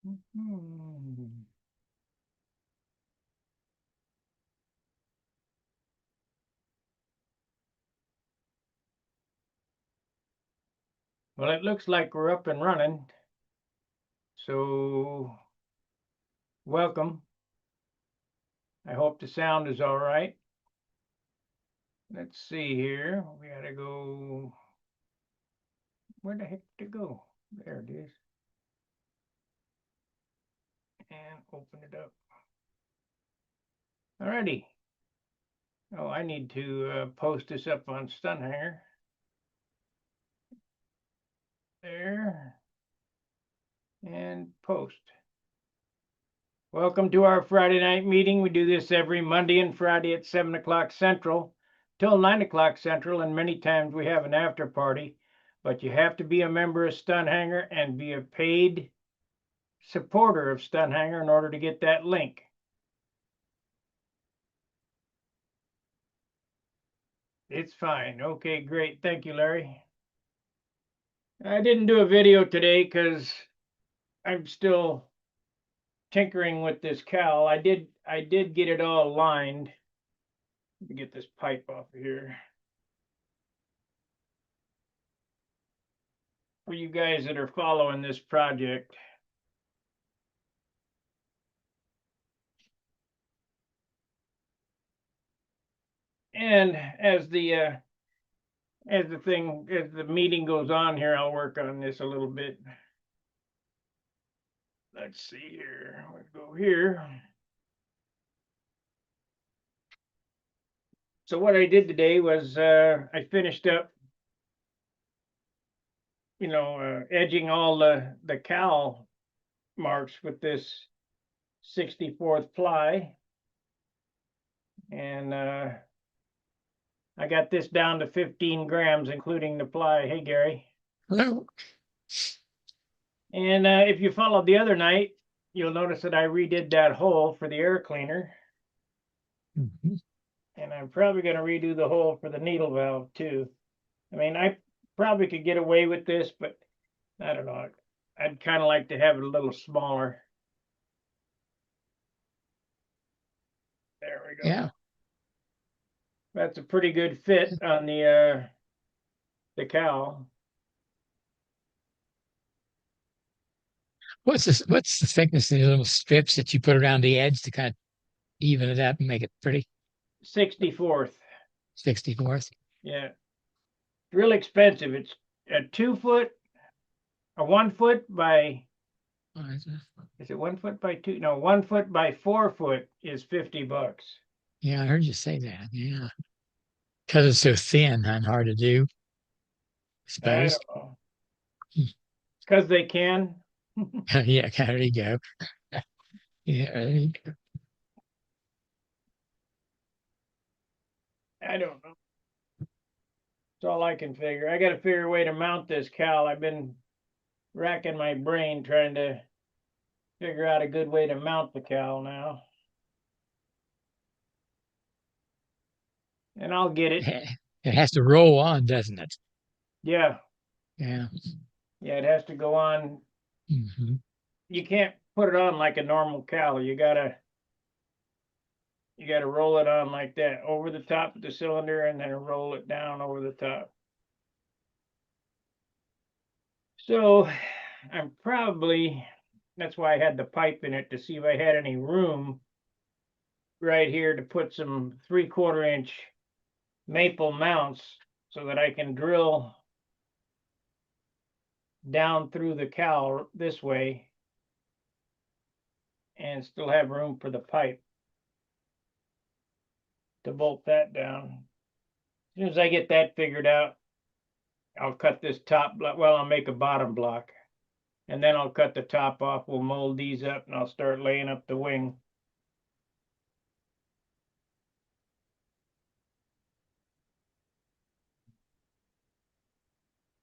Hmm. Well, it looks like we're up and running. So, welcome. I hope the sound is all right. Let's see here. We gotta go. Where the heck to go? There it is. And open it up. Alrighty. Oh, I need to post this up on Stunt Hangar. There. And post. Welcome to our Friday night meeting. We do this every Monday and Friday at 7 o'clock Central till 9 o'clock Central, and many times we have an after party. But you have to be a member of Stunt Hangar and be a paid supporter of Stunt Hangar in order to get that link. It's fine. Okay, great. Thank you, Larry. I didn't do a video today because I'm still tinkering with this cowl. I did get it all lined. Let me get this pipe off of here. For you guys that are following this project. And as the meeting goes on here, I'll work on this a little bit. Let's see here. We'll go here. So what I did today was I finished up, edging all the cowl marks with this 64th ply, and I got this down to 15 grams, including the ply. Hey, Gary. Hello. And if you followed the other night, you'll notice that I redid that hole for the air cleaner. Mhm. And I'm probably going to redo the hole for the needle valve too. I mean, I probably could get away with this, but I don't know. I'd kind of like to have it a little smaller. There we go. Yeah. That's a pretty good fit on the cowl. What's the thickness of the little strips that you put around the edge to kind of even it up and make it pretty? 64th. 64th. Yeah. It's real expensive. It's a 2 foot, a 1 foot by, is it 1 foot by two? No, 1 foot by 4 foot is $50. Yeah, I heard you say that. Yeah. Because it's so thin and hard to do, I I suppose. don't know. Because they can. Yeah, there you go. Yeah, there you go. I don't know. That's all I can figure. I got to figure a way to mount this cowl. I've been racking my brain trying to figure out a good way to mount the cowl now. And I'll get it. It has to roll on, doesn't it? Yeah. Yeah. Yeah, it has to go on. Hmm. You can't put it on like a normal cowl. You gotta roll it on like that over the top of the cylinder and then roll it down over the top. So I'm probably, that's why I had the pipe in it to see if I had any room right here to put some 3/4 inch maple mounts so that I can drill down through the cowl this way and still have room for the pipe to bolt that down. As soon as I get that figured out, I'll cut this top block. Well, I'll make a bottom block and then I'll cut the top off. We'll mold these up and I'll start laying up the wing.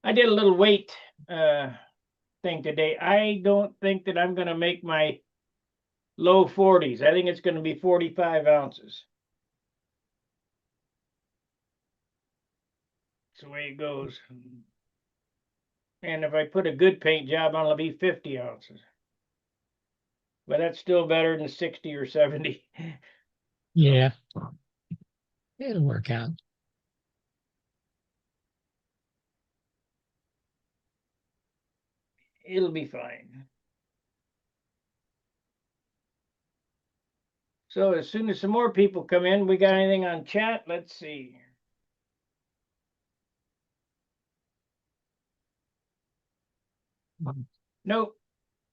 I did a little weight thing today. I don't think that I'm going to make my low 40s. I think it's going to be 45 ounces. That's the way it goes. And if I put a good paint job on, it'll be 50 ounces. but that's still better than 60 or 70. Yeah. It'll work out. It'll be fine. So as soon as some more people come in, we got anything on chat? Let's see. Nope,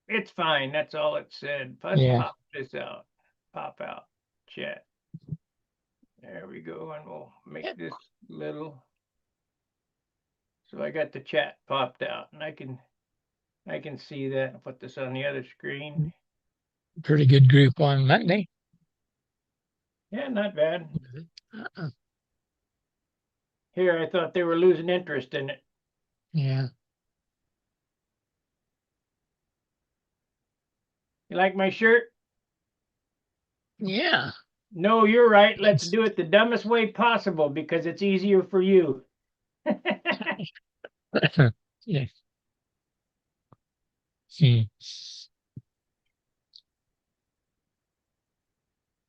it's fine. That's all it said. Let's Yeah. pop this out. Pop out chat. There we go, and we'll make this little. So I got the chat popped out, and I can see that. I'll put this on the other screen. Pretty good group on Monday. Yeah, not bad. Uh-uh. Here, I thought they were losing interest in it. Yeah. You like my shirt? Yeah. No, you're right. Let's do it the dumbest way possible because it's easier for you. Yeah. Hmm.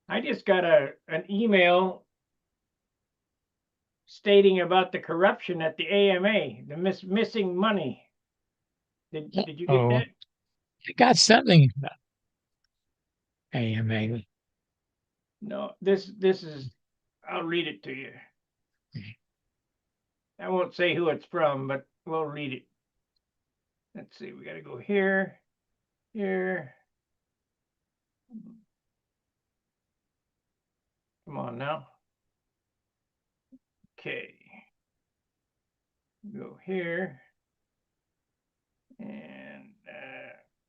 I just got an email stating about the corruption at the AMA, the missing money. Did you get Oh, that? I got something about AMA. No, this is. I'll read it to you. I won't say who it's from, but we'll read it. Let's see. We got to go here, here. Come on now. Okay. Go here. And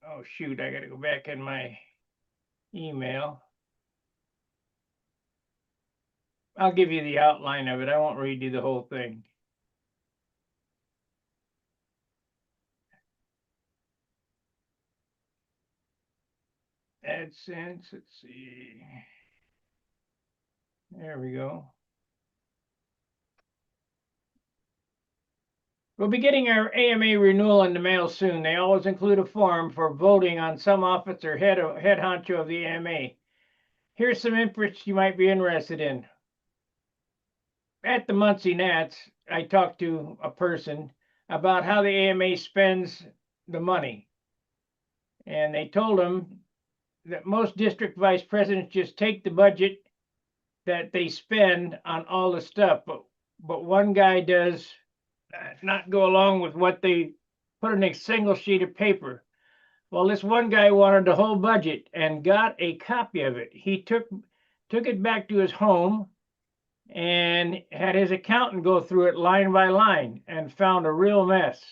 oh shoot, I got to go back in my email. I'll give you the outline of it. I won't read you the whole thing. AdSense, let's see. There we go. We'll be getting our AMA renewal in the mail soon. They always include a form for voting on some office or head honcho of the AMA. Here's some interests you might be interested in. At the Muncie Nats, I talked to a person about how the AMA spends the money. And they told him that most district vice presidents just take the budget that they spend on all the stuff, but one guy does not go along with what they put in a single sheet of paper. Well, this one guy wanted the whole budget and got a copy of it. He took it back to his home and had his accountant go through it line by line and found a real mess.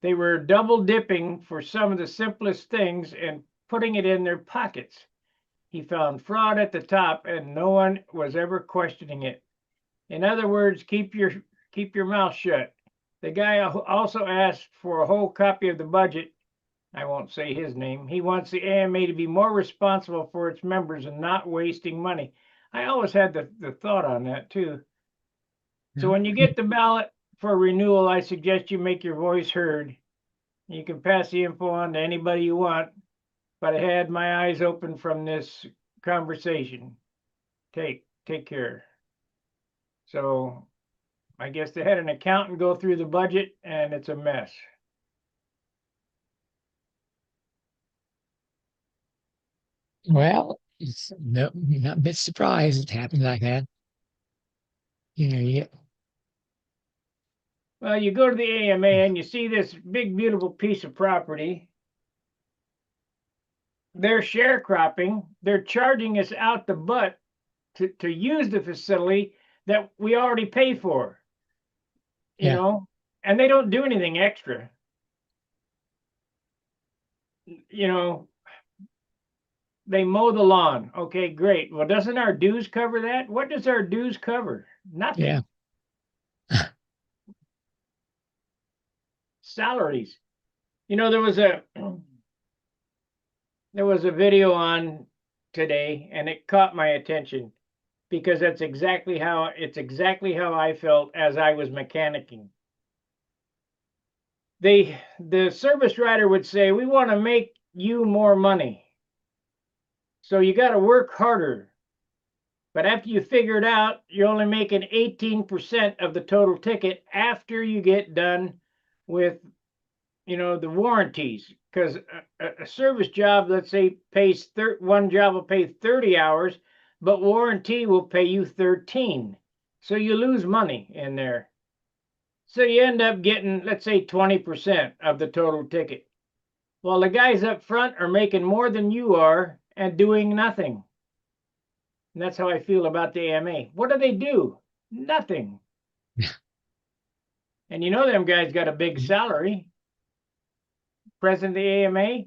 They were double dipping for some of the simplest things and putting it in their pockets. He found fraud at the top and no one was ever questioning it. In other words, keep your mouth shut. The guy also asked for a whole copy of the budget. I won't say his name. He wants the AMA to be more responsible for its members and not wasting money. I always had the thought on that too. So when you get the ballot for renewal, I suggest you make your voice heard. You can pass the info on to anybody you want, but I had my eyes open from this conversation. Take care. So I guess they had an accountant go through the budget and it's a mess. Well, it's no, not a bit surprised it happened like that. Yeah. Well, you go to the AMA and you see this big, beautiful piece of property. They're sharecropping. They're charging us out the butt to use the facility that we already pay for, Yeah. and they don't do anything extra. You know, they mow the lawn. Okay, great. Well, doesn't our dues cover that? What does our dues cover? Nothing. Yeah. Salaries. There was a video on today and it caught my attention because it's exactly how I felt as I was mechanicking. The service writer would say, "We want to make you more money." So you got to work harder. But after you figure it out, you're only making 18% of the total ticket after you get done with, the warranties. Because a service job, let's say, pays one job will pay 30 hours, but warranty will pay you 13. So you lose money in there. So you end up getting, let's say, 20% of the total ticket. Well, the guys up front are making more than you are and doing nothing. And that's how I feel about the AMA. What do they do? Nothing. And them guys got a big salary. President of the AMA,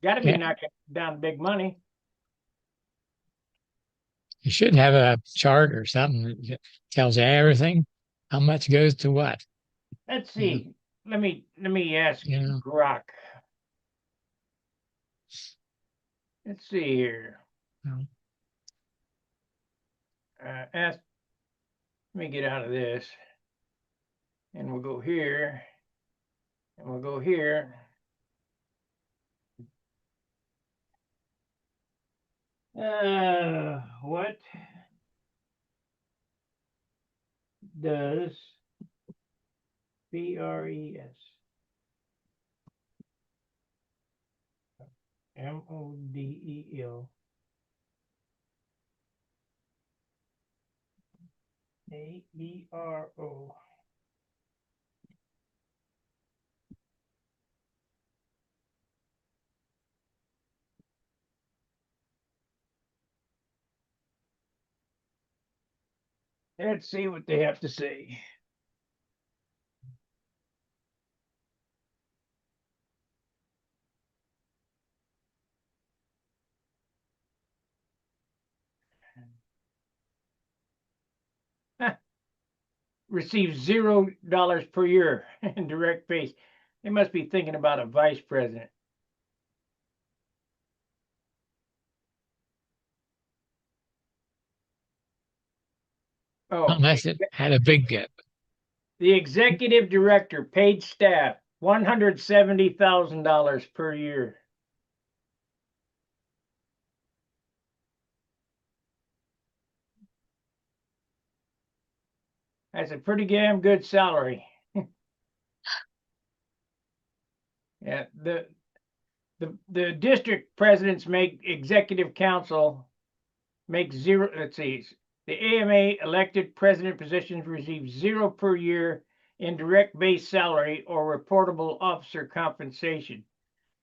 got to be Yeah, knocking down big money. you should have a chart or something that tells you everything, how much goes to what. Let's You know, see. Let me ask you know. Grok. Let's see here. You Ask. Let me get out of this, and we'll go here, and we'll go here. What does BRES MODEL AERO Let's see what they have to say. Receives $0 per year in direct pay. They must be thinking about a vice president. Oh, Unless it had a big dip. the executive director paid staff $170,000 per year. That's a pretty damn good salary. Yeah, the district presidents make executive council make zero. Let's see, the AMA elected president positions receive zero per year in direct base salary or reportable officer compensation.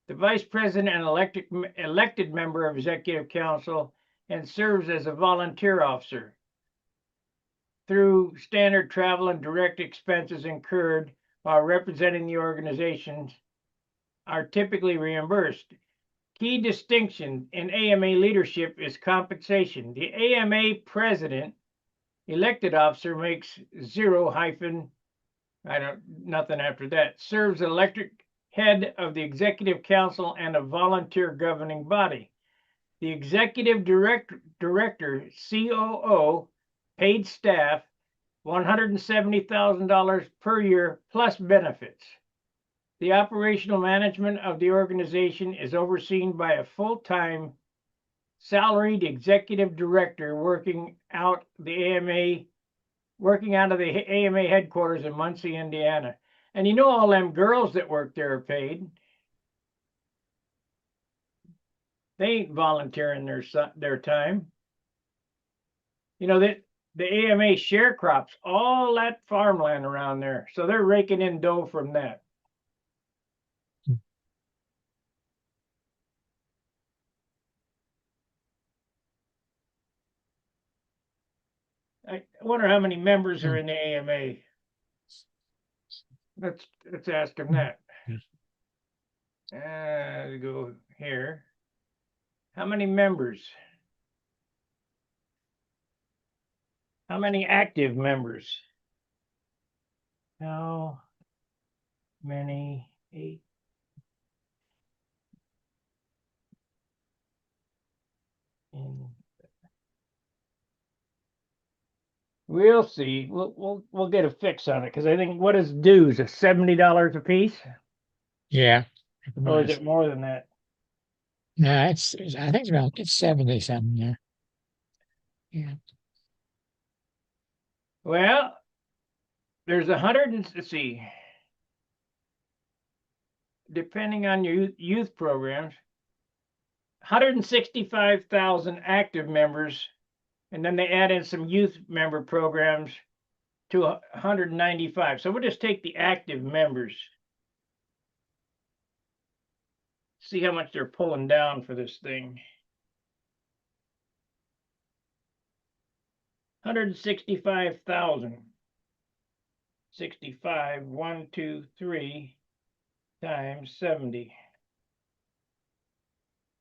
The vice president and elected member of executive council and serves as a volunteer officer through standard travel and direct expenses incurred while representing the organizations are typically reimbursed. Key distinction in AMA leadership is compensation. The AMA president, elected officer, makes zero hyphen, nothing after that, serves elected head of the executive council and a volunteer governing body. The executive director, COO, paid staff $170,000 per year plus benefits. The operational management of the organization is overseen by a full-time salaried executive director working out of the AMA headquarters in Muncie, Indiana. And all them girls that work there are paid. They ain't volunteering their time. That the AMA sharecrops all that farmland around there, so they're raking in dough from that. I wonder how many members are in the AMA. Let's ask them that. Go here. How many members? How many active members? How many? 8. We'll see. We'll get a fix on it because I think what is dues? $70 a piece, Yeah. or is it more than that? No, I think it's 70 something. Yeah. Yeah. Well, there's 100 and let's see, depending on your youth programs, 165,000 active members, and then they add in some youth member programs to 195. So we'll just take the active members. See how much they're pulling down for this thing. 165,000. 65, 1, 2, 3 times 70.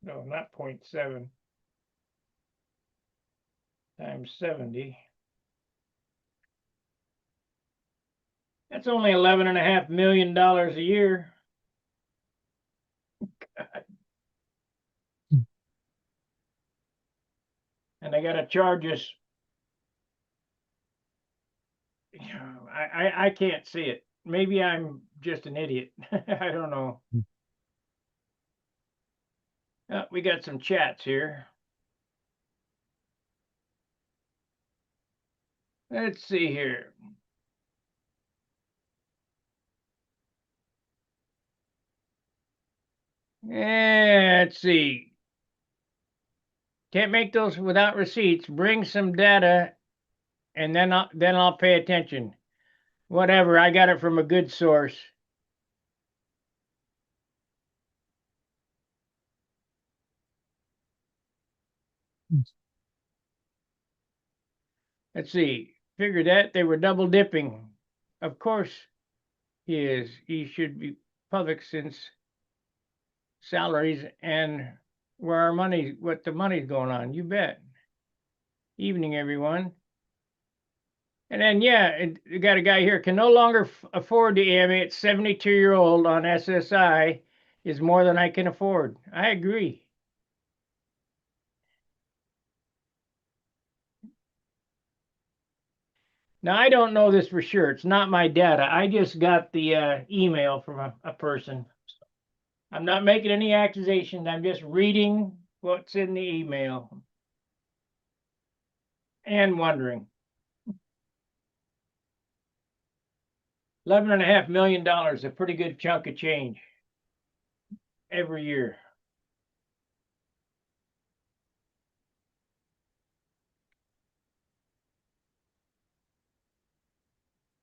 No, not 0.7 times 70. That's only $11.5 million a year. And they got to charge us. I can't see it. Maybe I'm just an idiot. I don't know. We got some chats here. Let's see here. Let's see. Can't make those without receipts. Bring some data, and then I'll pay attention. Whatever. I got it from a good source. Let's see. Figure that they were double dipping. Of course he is. He should be public since salaries and where our money, what the money's going on. You bet. Evening, everyone. And then, yeah, you got a guy here can no longer afford the AMA at 72-year-old on SSI is more than I can afford. I agree. Now, I don't know this for sure. It's not my data. I just got the email from a person. I'm not making any accusations. I'm just reading what's in the email and wondering. $11.5 million, a pretty good chunk of change every year.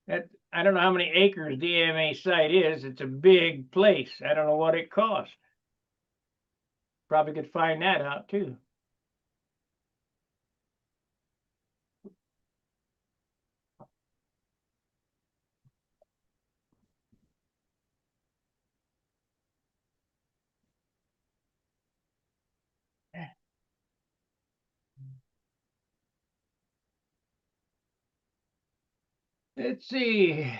That I don't know how many acres the AMA site is. It's a big place. I don't know what it costs. Probably could find that out too. Let's see.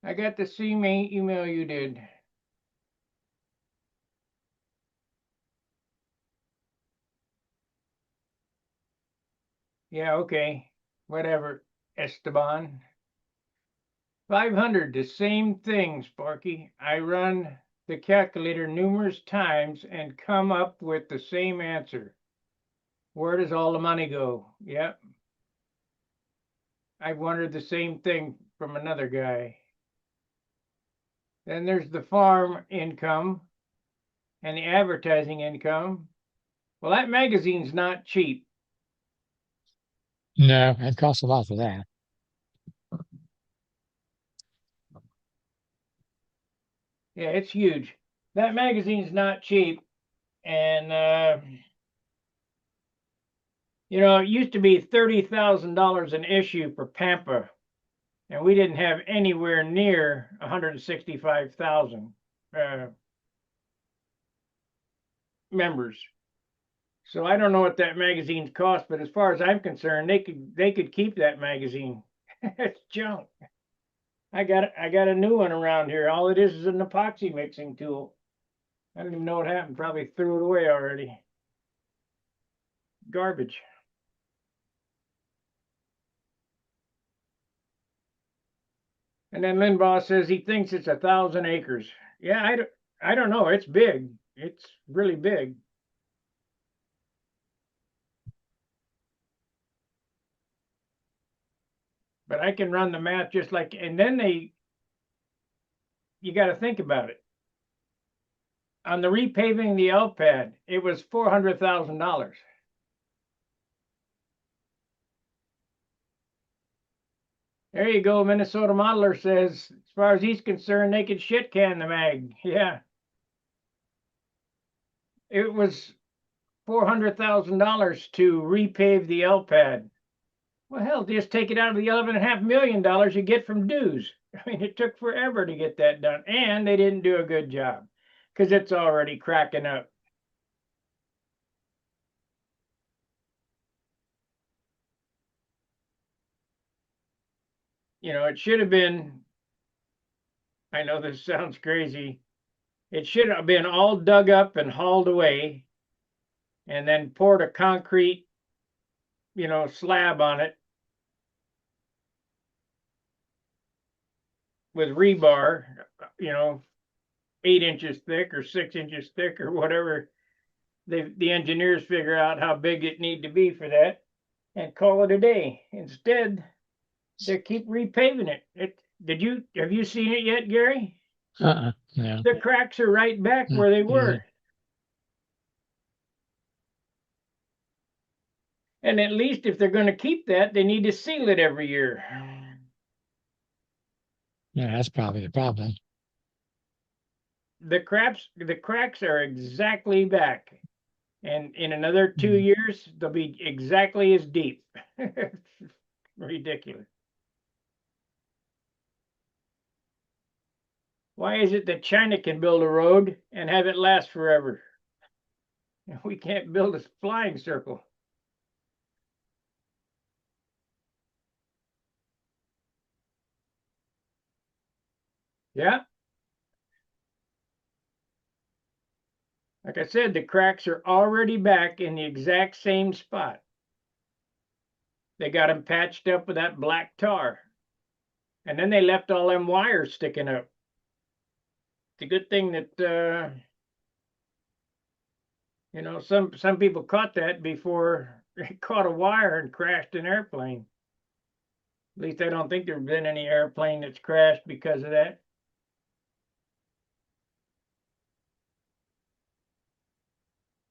I got the same email you did. Yeah, okay. Whatever, Esteban. 500, the same thing, Sparky. I run the calculator numerous times and come up with the same answer. Where does all the money go? Yep. I wondered the same thing from another guy. Then there's the farm income and the advertising income. Well, that magazine's not cheap. No, it costs a lot for that. Yeah, it's huge. That magazine's not cheap. And, it used to be $30,000 an issue for Pampa, and we didn't have anywhere near 165,000 members. So I don't know what that magazine's cost, but as far as I'm concerned, they could keep that magazine. It's junk. I got a new one around here. All it is an epoxy mixing tool. I don't even know what happened. Probably threw it away already. Garbage. And then Limbaugh says he thinks it's 1,000 acres. Yeah, I don't know. It's big. It's really big. But I can run the math just like, and then you got to think about it. On the repaving the L pad, it was $400,000. There you go. Minnesota Modeler says, as far as he's concerned, they could shit can the mag. Yeah. It was $400,000 to repave the L pad. Well, hell, just take it out of the $11.5 million you get from dues. I mean, it took forever to get that done, and they didn't do a good job because it's already cracking up. It should have been, I know this sounds crazy, it should have been all dug up and hauled away and then poured a concrete, slab on it with rebar, you know, 8 inches thick or 6 inches thick or whatever the engineers figure out how big it need to be for that, and call it a day. Instead, they keep repaving it. Have you seen it yet, Gary? No. The cracks are right back where they Yeah. were. And at least if they're going to keep that, they need to seal it every year. Yeah, that's probably the problem. The cracks are exactly back. And in another 2 years, they'll be exactly as deep. Ridiculous. Why is it that China can build a road and have it last forever? We can't build a flying circle. Yeah, like I said, the cracks are already back in the exact same spot. They got them patched up with that black tar. And then they left all them wires sticking up. It's a good thing that some people caught that before they caught a wire and crashed an airplane. At least I don't think there's been any airplane that's crashed because of that.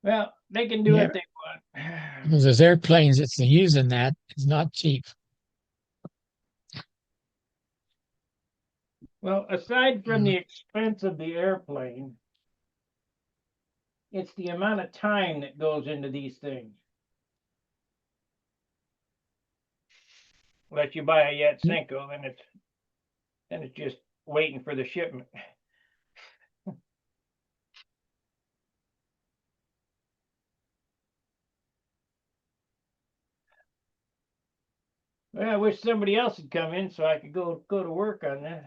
Well, they can do Yeah, what they want. because those airplanes that's using that is not cheap. Well, aside from Mm. the expense of the airplane, it's the amount of time that goes into these things. Let you buy a Yatsenko, then it's just waiting for the shipment. Well, I wish somebody else had come in so I could go to work on that.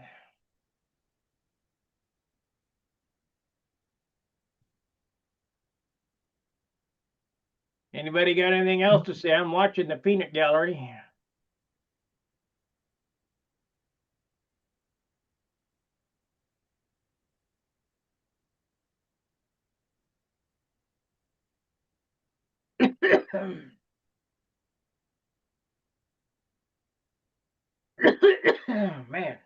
Anybody got anything else to say? I'm watching the peanut gallery. Oh, man.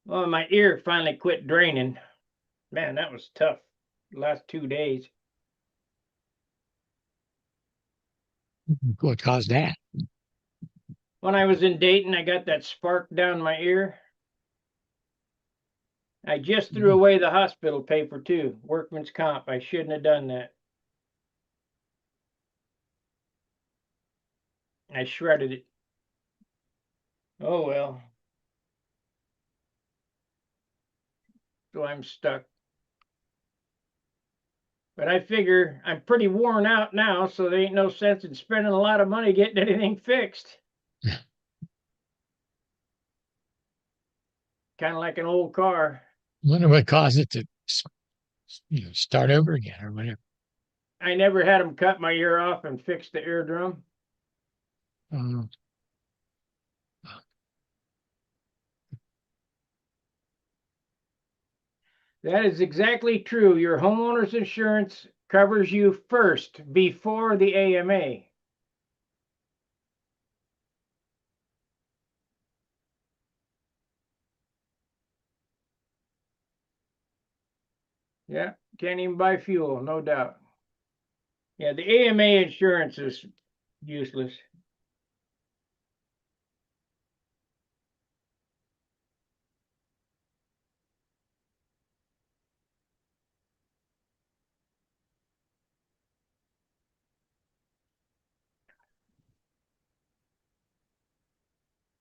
Well, my ear finally quit draining. Man, that was tough. The last 2 days. What caused that? When I was in Dayton, I got that spark down my ear. I just threw away the hospital paper too. Workman's comp. I shouldn't have done that. I shredded it. Oh well. So I'm stuck. But I figure I'm pretty worn out now, so there ain't no sense in spending a lot of money getting anything fixed. Kind of like an old car. Wonder what caused it to start over again or whatever. I never had them cut my ear off and fix the eardrum. Um, That is exactly true. Your homeowner's insurance covers you first before the AMA. Yeah, can't even buy fuel, no doubt. Yeah, the AMA insurance is useless.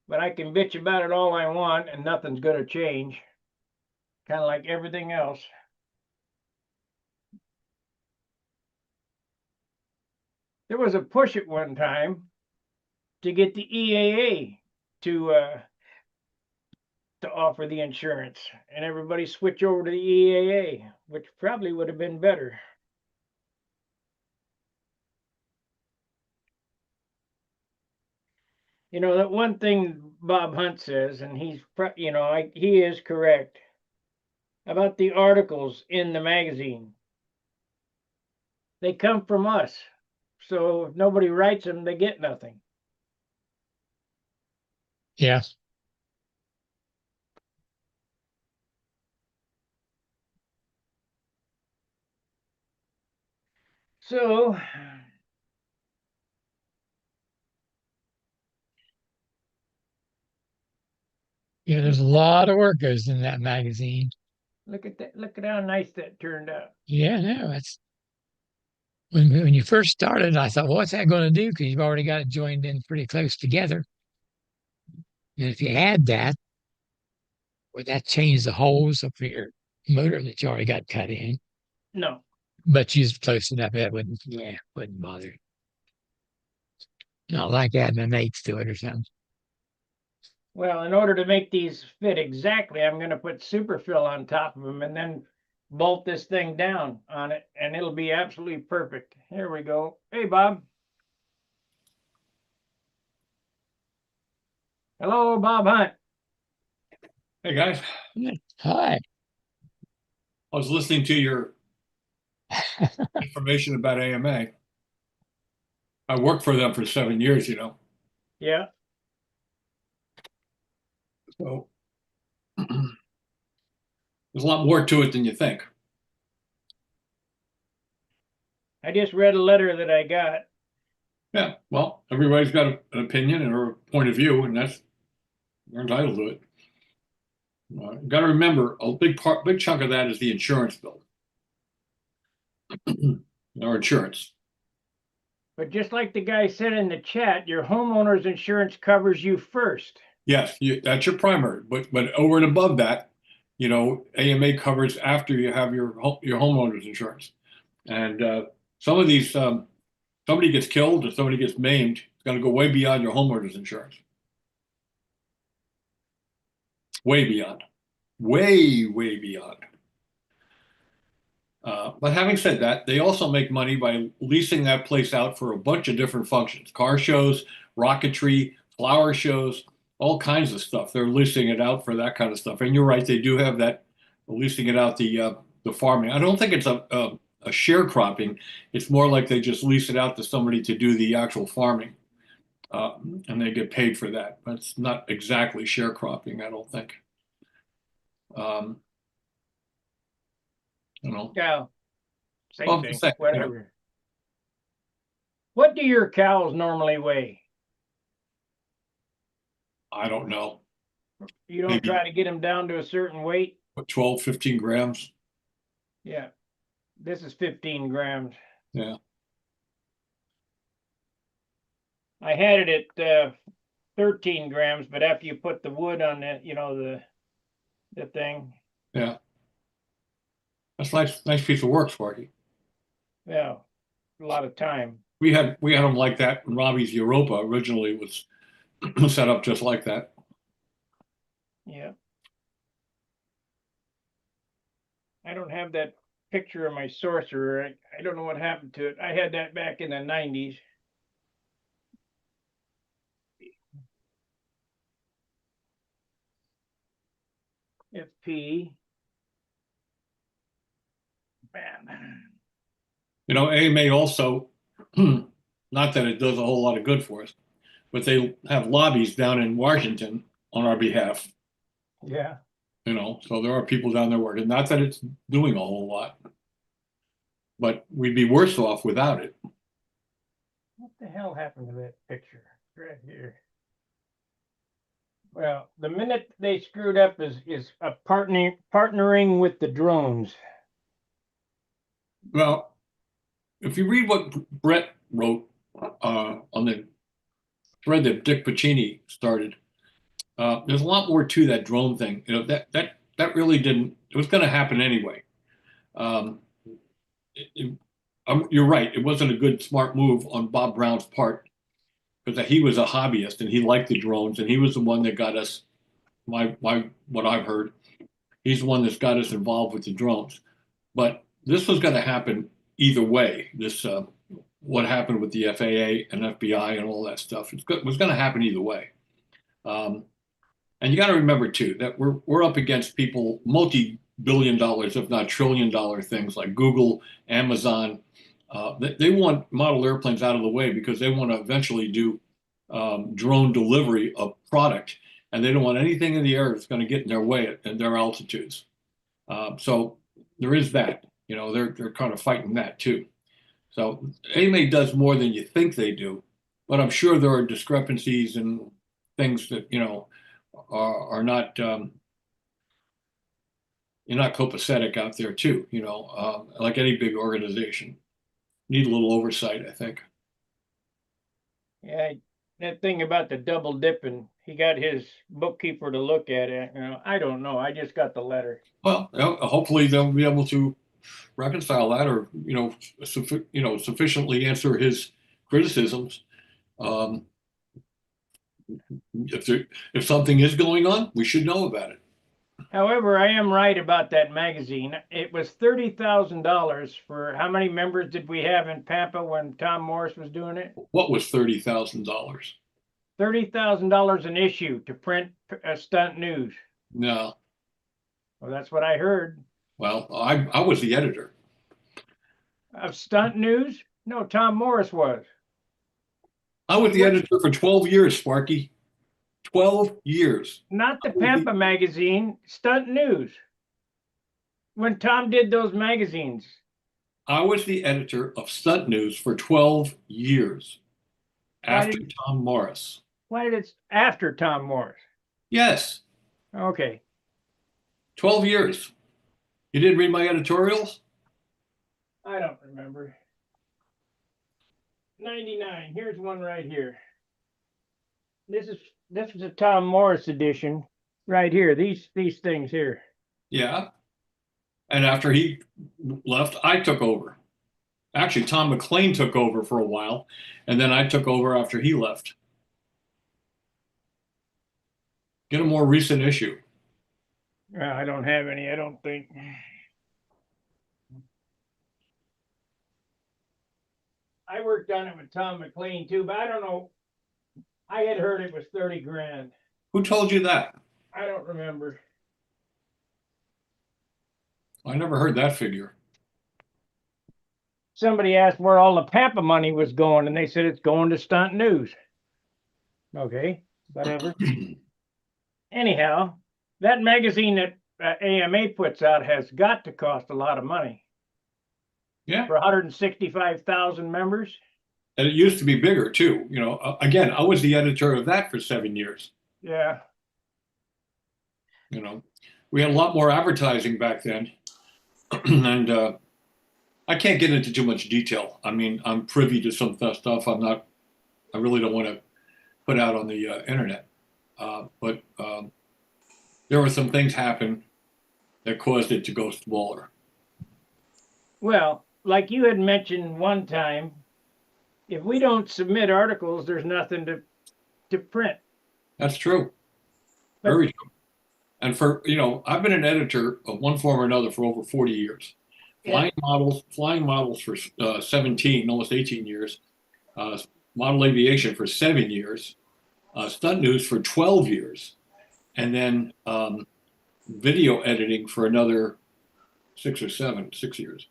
But I can bitch about it all I want and nothing's going to change. Kind of like everything else. There was a push at one time to get the EAA to offer the insurance, and everybody switch over to the EAA, which probably would have been better. You know that one thing Bob Hunt says, and he is correct about the articles in the magazine. They come from us, so if nobody writes them, they get nothing. Yeah. So Yeah, there's a lot of work goes in that magazine. look at that! Look at how nice that turned out. Yeah, no, it's when you first started, I thought, well, what's that going to do? Because you've already got it joined in pretty close together. And if you add that, would that change the holes of your motor that you already got cut in? No. But she's close enough that wouldn't bother. Not like adding an eighth to it or something. Well, in order to make these fit exactly, I'm going to put superfill on top of them and then bolt this thing down on it, and it'll be absolutely perfect. Here we go. Hey, Bob. Hello, Bob Hunt. Hey guys, Hi. I was listening to your information about AMA. I worked for them for 7 years, Yeah, so there's a lot more to it than you think. I just read a letter that I got. Yeah, well, everybody's got an opinion or a point of view, and they're entitled to it. Got to remember, a big chunk of that is the insurance bill, or insurance. But just like the guy said in the chat, your homeowner's insurance covers you first. Yes, that's your primary, but over and above that, AMA covers after you have your homeowner's insurance, and some of these. Somebody gets killed or somebody gets maimed, it's going to go way beyond your homeowner's insurance. Way beyond. Way beyond. But having said that, they also make money by leasing that place out for a bunch of different functions. Car shows, rocketry, flower shows, all kinds of stuff. They're leasing it out for that kind of stuff. And you're right, they do have that, leasing it out the farming. I don't think it's a sharecropping. It's more like they just lease it out to somebody to do the actual farming. And they get paid for that. But it's not exactly sharecropping, I don't think. Um, you know, Yeah, well, same I'm just thing, saying, whatever. What do your cows normally weigh? I don't know, You don't maybe try to get them down to a certain weight? what, 12, 15 grams. Yeah, this is 15 grams. Yeah. I had it at 13 grams, but after you put the wood on it, the thing, Yeah. That's nice piece of work, Sparky. yeah, a lot of time. We had them like that when Robbie's Europa originally was set up just like that. Yeah. I don't have that picture of my sorcerer. I don't know what happened to it. I had that back in the 90s. FP. You know, AMA also, not that it does a whole lot of good for us, but they have lobbies down in Washington on our behalf. Yeah. You know, so there are people down there working. Not that it's doing a whole lot, but we'd be worse off without it. What the hell happened to that picture? Right here. Well, the minute they screwed up is a partnering with the drones. Well, if you read what Brett wrote on the thread that Dick Puccini started, there's a lot more to that drone thing. You know, that really didn't. It was going to happen anyway. Um, you're right. It wasn't a good, smart move on Bob Brown's part because he was a hobbyist and he liked the drones and he was the one that got us. What I've heard, he's the one that's got us involved with the drones. But this was going to happen either way. This what happened with the FAA and FBI and all that stuff. It was going to happen either way. Um, and you got to remember too that we're up against people multi-billion dollars, if not trillion-dollar things like Google, Amazon. They want model airplanes out of the way because they want to eventually do drone delivery of product, and they don't want anything in the air that's going to get in their way at their altitudes. So there is that. You know, they're kind of fighting that too. So AMA does more than you think they do, but I'm sure there are discrepancies and things that are not you're not copacetic out there too. Like any big organization, need a little oversight, I think. Yeah, that thing about the double dipping, he got his bookkeeper to look at it. I don't know. I just got the letter. Well, hopefully they'll be able to reconcile that, or sufficiently answer his criticisms. Um, if something is going on, we should know about it. However, I am right about that magazine. It was $30,000 for how many members did we have in Pampa when Tom Morris was doing it? What was $30,000? $30,000 an issue to print Stunt News. No. Well, that's what I heard. Well, I was the editor. Of Stunt News? No, Tom Morris was. I was the editor for 12 years, Sparky. 12 years. Not the Pampa magazine, Stunt News. When Tom did those magazines. I was the editor of Stunt News for 12 years after Tom Morris. Why did it after Tom Morris? Yes. Okay. 12 years. You didn't read my editorials? I don't remember. 99. Here's one right here. This is a Tom Morris edition right here. These things here. Yeah. And after he left, I took over. Actually, Tom McLean took over for a while, and then I took over after he left. Get a more recent issue. I don't have any, I don't think. I worked on it with Tom McLean too, but I don't know. I had heard it was 30 grand. Who told you that? I don't remember. I never heard that figure. Somebody asked where all the Pampa money was going, and they said it's going to Stunt News. Okay, whatever. Anyhow, that magazine that AMA puts out has got to cost a lot of money. Yeah. For 165,000 members. And it used to be bigger too. Again, I was the editor of that for 7 years. Yeah. We had a lot more advertising back then. And I can't get into too much detail. I mean, I'm privy to some stuff I really don't want to put out on the internet. But there were some things happen that caused it to go smaller. Well, like you had mentioned one time, if we don't submit articles, there's nothing to print. That's true. Very true. And I've been an editor of one form or another for over 40 years. Yeah. Flying models for 17, almost 18 years. Model aviation for 7 years. Stunt News for 12 years. And then video editing for another 6 years.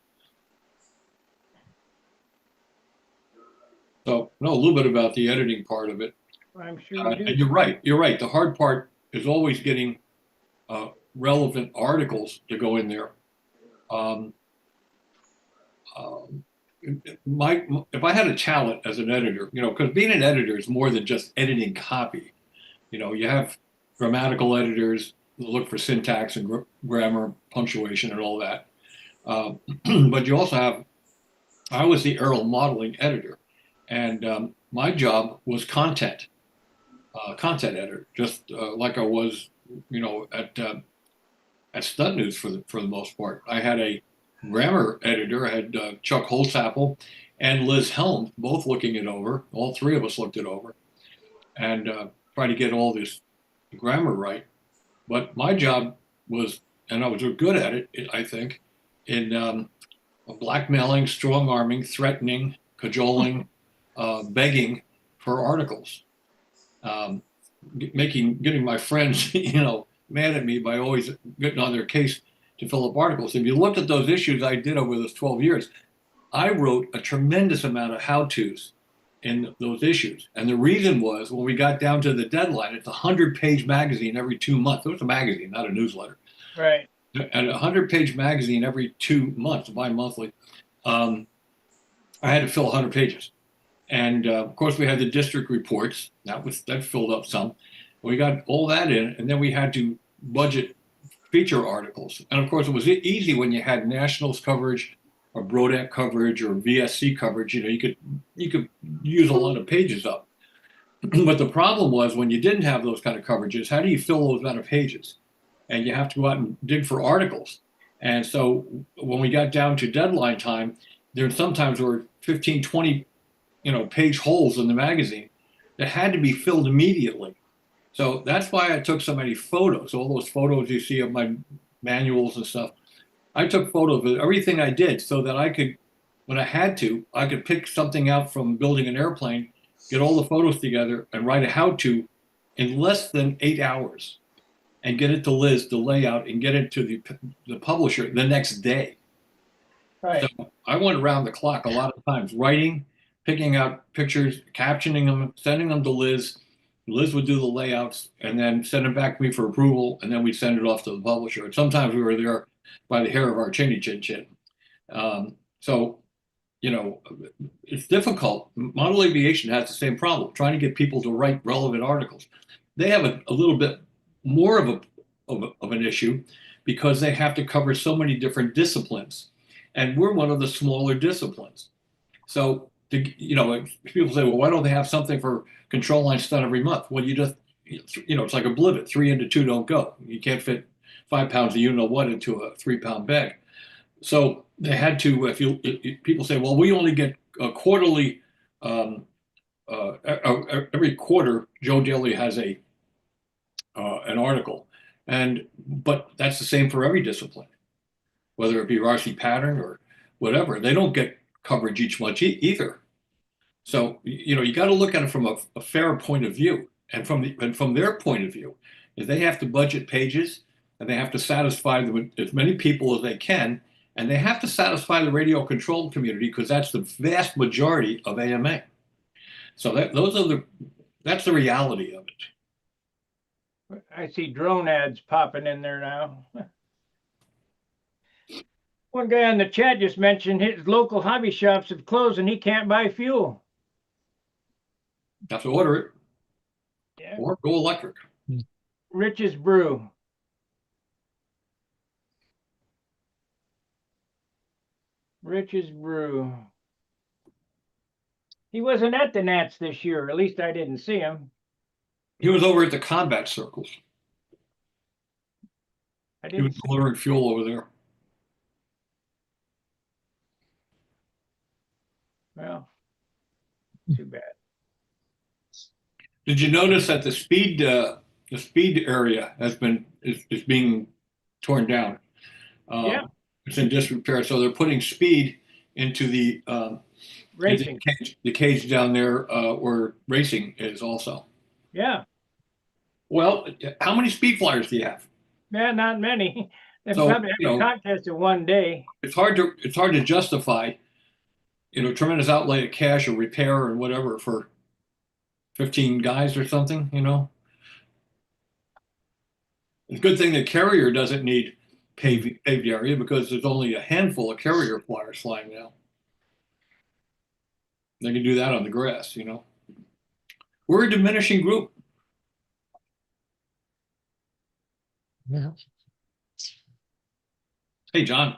So know a little bit about the editing part of it. I'm sure you do. And you're right. You're right. The hard part is always getting relevant articles to go in there. Um, um, if I had a talent as an editor, because being an editor is more than just editing copy. You have grammatical editors who look for syntax and grammar, punctuation, and all that. But you also have, I was the Aeromodeling editor, and my job was content editor, just like I was, at Stunt News for the most part. I had a grammar editor. I had Chuck Holzapfel and Liz Helm both looking it over. All three of us looked it over and tried to get all this grammar right. But my job was, and I was good at it, I think, in blackmailing, strong arming, threatening, cajoling, begging for articles, getting my friends, mad at me by always getting on their case to fill up articles. If you looked at those issues I did over those 12 years, I wrote a tremendous amount of how-tos in those issues. And the reason was when we got down to the deadline, it's a 100-page magazine every 2 months. It was a magazine, not a newsletter. Right. And a 100-page magazine every 2 months, bi-monthly. I had to fill 100 pages. And of course, we had the district reports. That filled up some. We got all that in, and then we had to budget feature articles. And of course, it was easy when you had Nationals coverage or Brodat coverage or VSC coverage. You could use a lot of pages up. But the problem was when you didn't have those kind of coverages, how do you fill those amount of pages? And you have to go out and dig for articles. And so when we got down to deadline time, there sometimes were 15, 20, page holes in the magazine that had to be filled immediately. So that's why I took so many photos. All those photos you see of my manuals and stuff. I took photos of everything I did so that I could, when I had to, I could pick something out from building an airplane, get all the photos together, and write a how-to in less than 8 hours, and get it to Liz, the layout, and get it to the publisher the next day. Right. So I went around the clock a lot of times, writing, picking out pictures, captioning them, sending them to Liz. Liz would do the layouts and then send it back to me for approval, and then we'd send it off to the publisher. And sometimes we were there by the hair of our chinny chin chin. So, it's difficult. Model aviation has the same problem, trying to get people to write relevant articles. They have a little bit more of an issue because they have to cover so many different disciplines. And we're one of the smaller disciplines. So, people say, well, why don't they have something for control line stunt every month? Well, it's like a blivet. 3 into 2 don't go. You can't fit 5 pounds of what into a 3-pound bag. So they had to, if people say, well, we only get a quarterly, every quarter, Joe Daly has an article. But that's the same for every discipline, whether it be RC pattern or whatever. They don't get coverage each month either. So, you got to look at it from a fair point of view. And from their point of view, is they have to budget pages and they have to satisfy as many people as they can. And they have to satisfy the radio control community because that's the vast majority of AMA. So that's the reality of it. I see drone ads popping in there now. One guy on the chat just mentioned his local hobby shops have closed and he can't buy fuel. Have to order it. Yeah. Or go electric. Rich's Brew. Rich's Brew. He wasn't at the Nats this year. At least I didn't see him. He was over at the combat circles. He was delivering fuel over there. Well, too bad. Did you notice that the speed area is being torn down? Yeah. It's in disrepair, so they're putting speed into the Racing. The cage down there where racing is also. Yeah. Well, how many speed flyers do you have? Yeah, not many. They So, probably have a contest in one day. It's hard to justify, tremendous outlay of cash or repair or whatever for 15 guys or something, It's a good thing the carrier doesn't need paved area because there's only a handful of carrier flyers flying now. They can do that on the grass, We're a diminishing group. Yeah. Hey, John.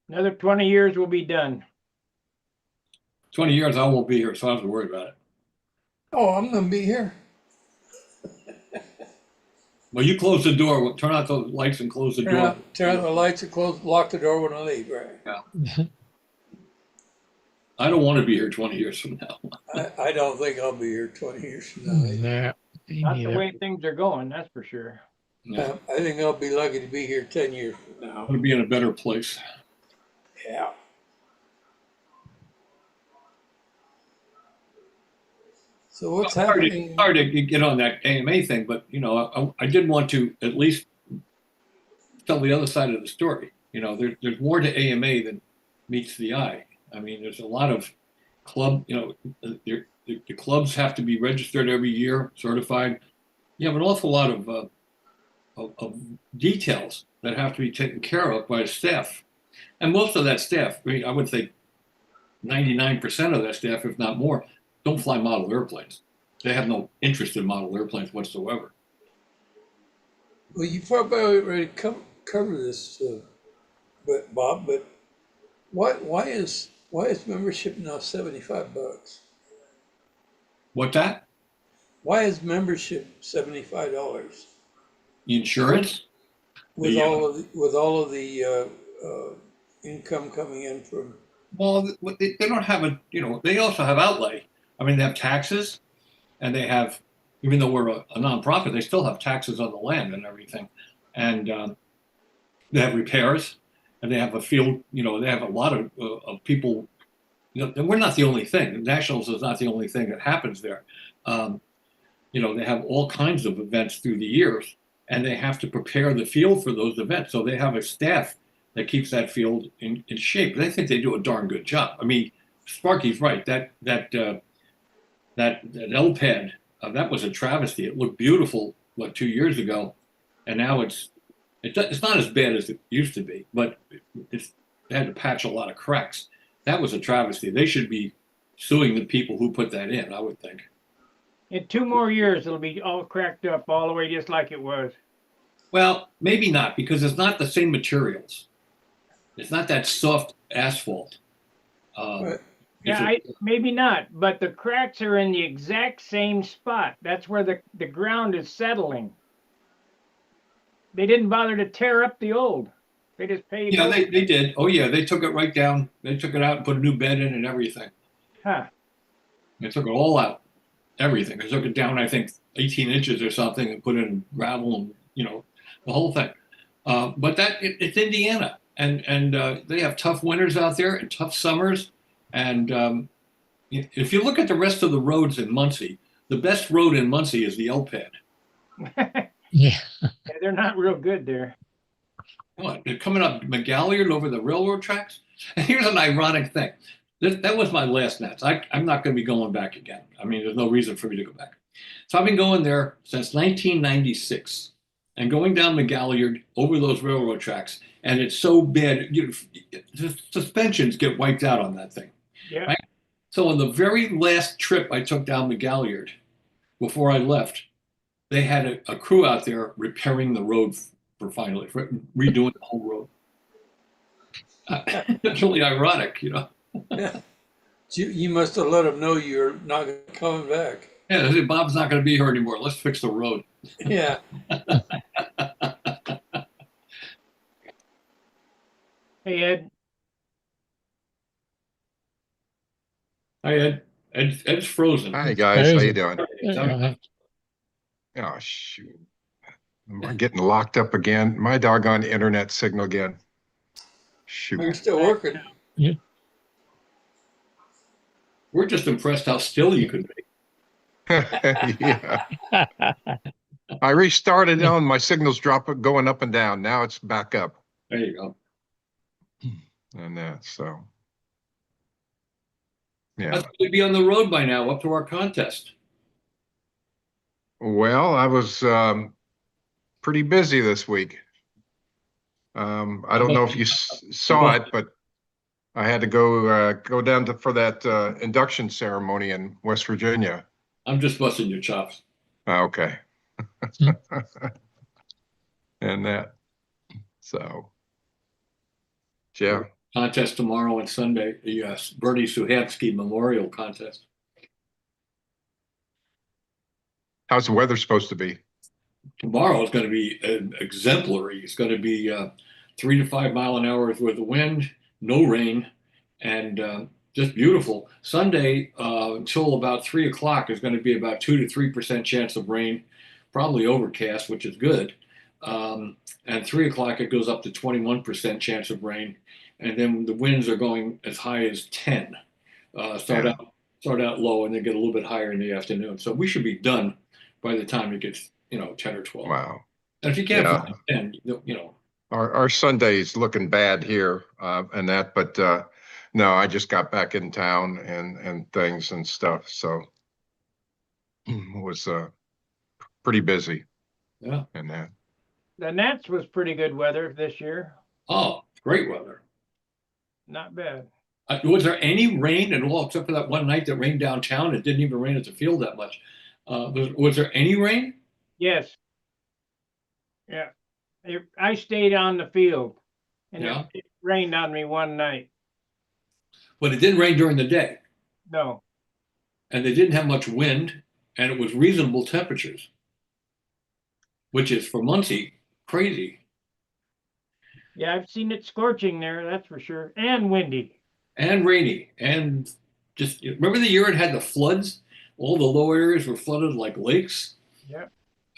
Another 20 years will be done. 20 years, I won't be here, so I don't have to worry about it. Oh, I'm gonna be here. Well, you close the door, turn out the lights and close the door. Turn out the lights and lock the door when I leave, right? Yeah. I don't want to be here 20 years from now. I don't think I'll be here 20 years from now. Yeah. Not the way things are going, that's for sure. Yeah. I think I'll be lucky to be here 10 years from now. I'm going to be in a better place. Yeah. So what's happening? Hard to get on that AMA thing, but I did want to at least tell the other side of the story. There's more to AMA than meets the eye. I mean, there's a lot of club. The clubs have to be registered every year, certified. You have an awful lot of details that have to be taken care of by staff, and most of that staff, I would say 99% of that staff, if not more, don't fly model airplanes. They have no interest in model airplanes whatsoever. Well, you probably already cover this, Bob. But why is membership now $75? What's that? Why is membership $75? Insurance? With all of the income coming in from. Well, they don't have they also have outlay. I mean, they have taxes, and they have, even though we're a nonprofit, they still have taxes on the land and everything. And they have repairs, and they have a field, they have a lot of people. And we're not the only thing. The Nationals is not the only thing that happens there. They have all kinds of events through the years, and they have to prepare the field for those events. So they have a staff that keeps that field in shape. And I think they do a darn good job. I mean, Sparky's right. That L-pad, that was a travesty. It looked beautiful, 2 years ago, and now it's not as bad as it used to be, but they had to patch a lot of cracks. That was a travesty. They should be suing the people who put that in, I would think. In 2 more years, it'll be all cracked up all the way just like it was. Well, maybe not, because it's not the same materials. It's not that soft asphalt. Right. Yeah, maybe not, but the cracks are in the exact same spot. That's where the ground is settling. They didn't bother to tear up the old. They just paid. Yeah, they did. Oh, yeah, they took it right down. They took it out and put a new bed in and everything. Huh. They took it all out, everything. They took it down, I think, 18 inches or something and put in gravel and, the whole thing. But it's Indiana, and they have tough winters out there and tough summers. And if you look at the rest of the roads in Muncie, the best road in Muncie is the L-pad. Yeah. They're not real good there. What? They're coming up McGalliard over the railroad tracks. And here's an ironic thing. That was my last Nats. I'm not going to be going back again. I mean, there's no reason for me to go back. So I've been going there since 1996 and going down McGalliard over those railroad tracks. And it's so bad, the suspensions get wiped out on that thing. Yeah. Right? So on the very last trip I took down McGalliard, before I left, they had a crew out there repairing the road for redoing the whole road. It's really ironic, Yeah. You must have let them know you're not coming back. Yeah, they said, Bob's not going to be here anymore. Let's fix the road. Yeah. Hey, Ed. Hi, Ed. Ed's frozen. Hi guys, how you doing? Yeah. Oh shoot, I'm getting locked up again. My doggone internet signal again. You're Shoot. still working. We're just impressed how still you could be. Yeah, I restarted on my signals going up and down. Now it's back up, There you go. and so I Yeah. thought we'd be on the road by now, up to our contest. Well, I was pretty busy this week. I don't know if you saw it, but I had to go down for that induction ceremony in West Virginia. I'm just busting your chops. Okay. And that, so, yeah. Contest tomorrow and Sunday, the Bernie Suhansky Memorial Contest. How's the weather supposed to be? Tomorrow is going to be exemplary. It's going to be 3 to 5 mile an hour with the wind, no rain, and just beautiful. Sunday until about 3 o'clock is going to be about 2 to 3% chance of rain, probably overcast, which is good. And 3 o'clock it goes up to 21% chance of rain, and then the winds are going as high as 10. Start out low and then get a little bit higher in the afternoon. So we should be done by the time it gets 10 or 12. Wow. And if you can't find 10, Our Sunday's looking bad here, and that, but no, I just got back in town and things and stuff, so it was pretty busy. Yeah. And that. The Nats was pretty good weather this year. Oh, great weather. Not bad. Was there any rain at all except for that one night that rained downtown? It didn't even rain at the field that much. Was there any rain? Yes. Yeah. I stayed on the field, and Yeah. it rained on me one night. But it didn't rain during the day, No. and they didn't have much wind, and it was reasonable temperatures, which is for Muncie crazy. Yeah, I've seen it scorching there, that's for sure, and windy. And rainy, and just remember the year it had the floods? All the low areas were flooded like lakes. Yeah.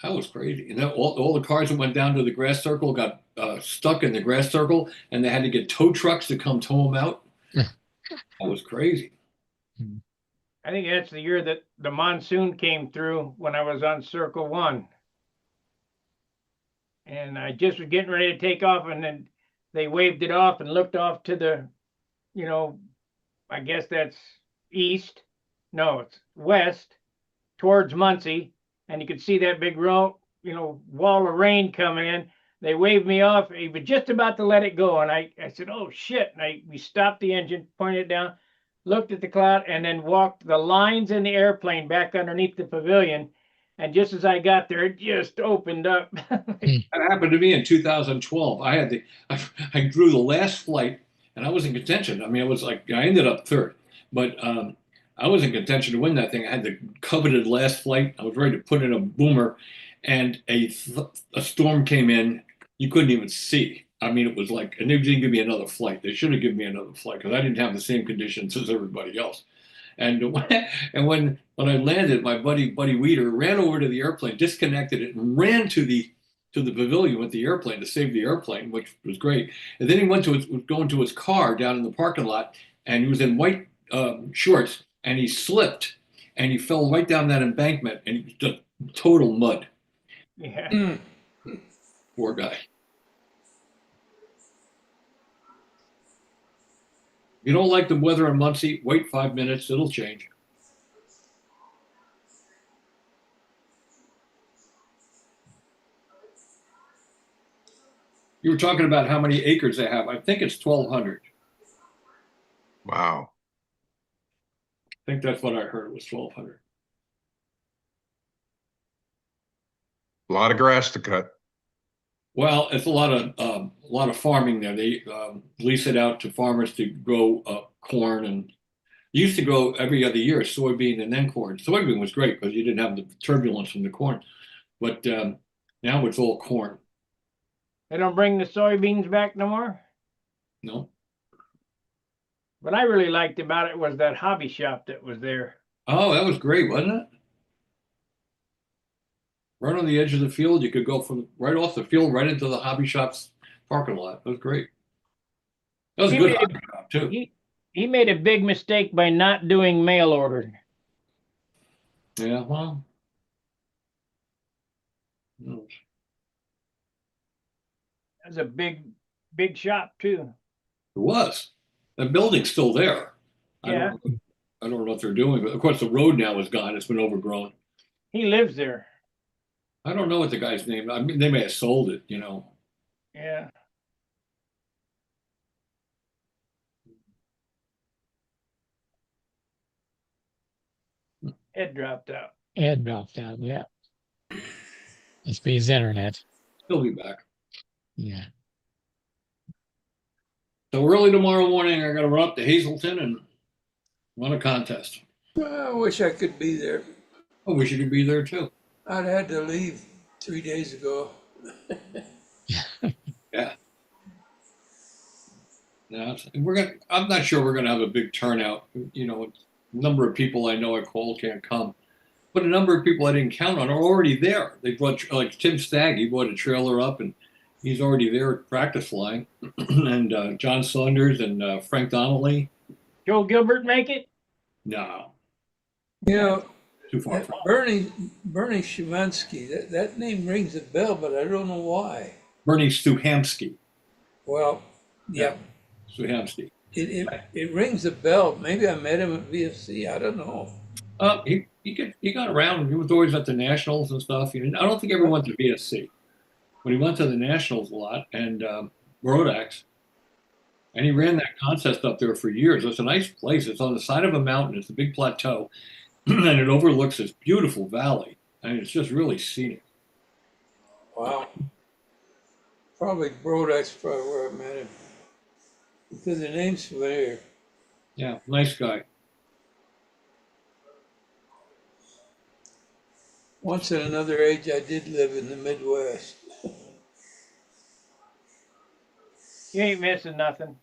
That was crazy. And then all the cars that went down to the grass circle got stuck in the grass circle, and they had to get tow trucks to come tow them out. That was crazy. I think that's the year that the monsoon came through when I was on Circle 1. And I just was getting ready to take off, and then they waved it off and looked off to the, I guess that's east. No, it's west towards Muncie. And you could see that big row, wall of rain coming in. They waved me off. He was just about to let it go. And I said, oh, shit. And we stopped the engine, pointed it down, looked at the cloud, and then walked the lines in the airplane back underneath the pavilion. And just as I got there, it just opened up. That happened to me in 2012. I drew the last flight, and I was in contention. I mean, it was like I ended up third, but I was in contention to win that thing. I had the coveted last flight. I was ready to put in a boomer, and a storm came in. You couldn't even see. I mean, it was like, and they didn't give me another flight. They should have given me another flight because I didn't have the same conditions as everybody else. And when I landed, my buddy Weeder ran over to the airplane, disconnected it, and ran to the pavilion with the airplane to save the airplane, which was great. And then he was going to his car down in the parking lot, and he was in white shorts, and he slipped, and he fell right down that embankment, and he was just total mud. Yeah. Poor guy. You don't like the weather in Muncie? Wait 5 minutes, it'll change. You were talking about how many acres they have. I think it's 1,200. Wow. I think that's what I heard was 1,200. A lot of grass to cut. Well, it's a lot of farming there. They lease it out to farmers to grow corn, and used to grow every other year soybean and then corn. Soybean was great because you didn't have the turbulence from the corn, but now it's all corn. They don't bring the soybeans back no more? No. What I really liked about it was that hobby shop that was there. Oh, that was great, wasn't it? Right on the edge of the field, you could go from right off the field right into the hobby shop's parking lot. That was great. That was a good hobby shop too. He made a big mistake by not doing mail order. Yeah, well, That's a big shop too. it was. The building's still there. I Yeah. don't know. I don't know what they're doing, but of course the road now is gone. It's been overgrown. He lives there. I don't know what the guy's name. I mean, they may have sold it, you know. Yeah. It dropped out. Ed dropped out. Yeah. Must be his internet. He'll be back. Yeah. So early tomorrow morning, I got to run up to Hazleton and run a contest. I wish I could be there. I wish you could be there too. I'd had to leave 3 days ago. Yeah. Yeah, I'm not sure we're gonna have a big turnout. You know, a number of people I know I called can't come, but a number of people I didn't count on are already there. They brought like Tim Stagg. He brought a trailer up and he's already there at practice flying. And John Saunders and Frank Donnelly. Joe Gilbert make it? No, You know, too far. From Bernie Shimansky, that name rings a bell, but I don't know why. Bernie Stuhamsky. Well, yeah, Stuhamsky. it rings a bell. Maybe I met him at VFC. I don't know. He got around. He was always at the Nationals and stuff. I don't think he ever went to VSC, but he went to the Nationals a lot and Rodax. And he ran that contest up there for years. It's a nice place. It's on the side of a mountain. It's a big plateau, and it overlooks this beautiful valley. I mean, it's just really scenic. Wow. Probably Brodex, probably where I met him. Because the name's familiar. Yeah, nice guy. Once at another age, I did live in the Midwest. You ain't missing nothing.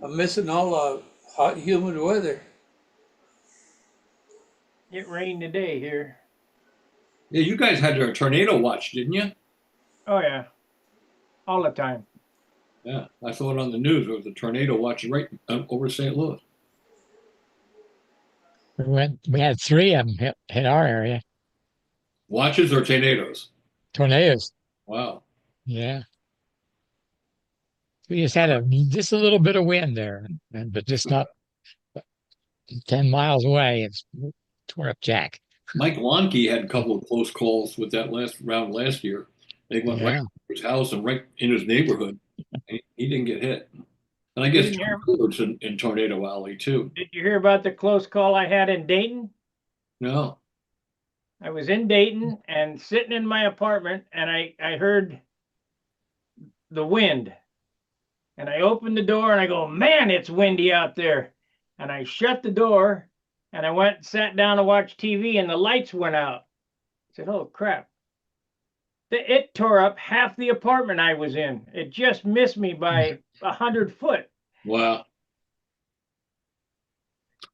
I'm missing all the hot, humid weather. It rained today here. Yeah, you guys had a tornado watch, didn't you? Oh yeah. All the time. Yeah, I saw it on the news. There was a tornado watch right over St. Louis. We had three of them hit our area. Watches or tornadoes? Tornadoes. Wow. Yeah. We just had just a little bit of wind there, but just not 10 miles away. It's tore up Jack. Mike Lonke had a couple of close calls with that last round last year. They went right to his house and right in his neighborhood. He didn't get hit. And I guess John Coolidge in Tornado Alley too. Did you hear about the close call I had in Dayton? No. I was in Dayton and sitting in my apartment and I heard the wind. And I opened the door and I go, man, it's windy out there. And I shut the door and I went and sat down to watch TV and the lights went out. I said, oh crap. It tore up half the apartment I was in. It just missed me by 100 foot. Wow.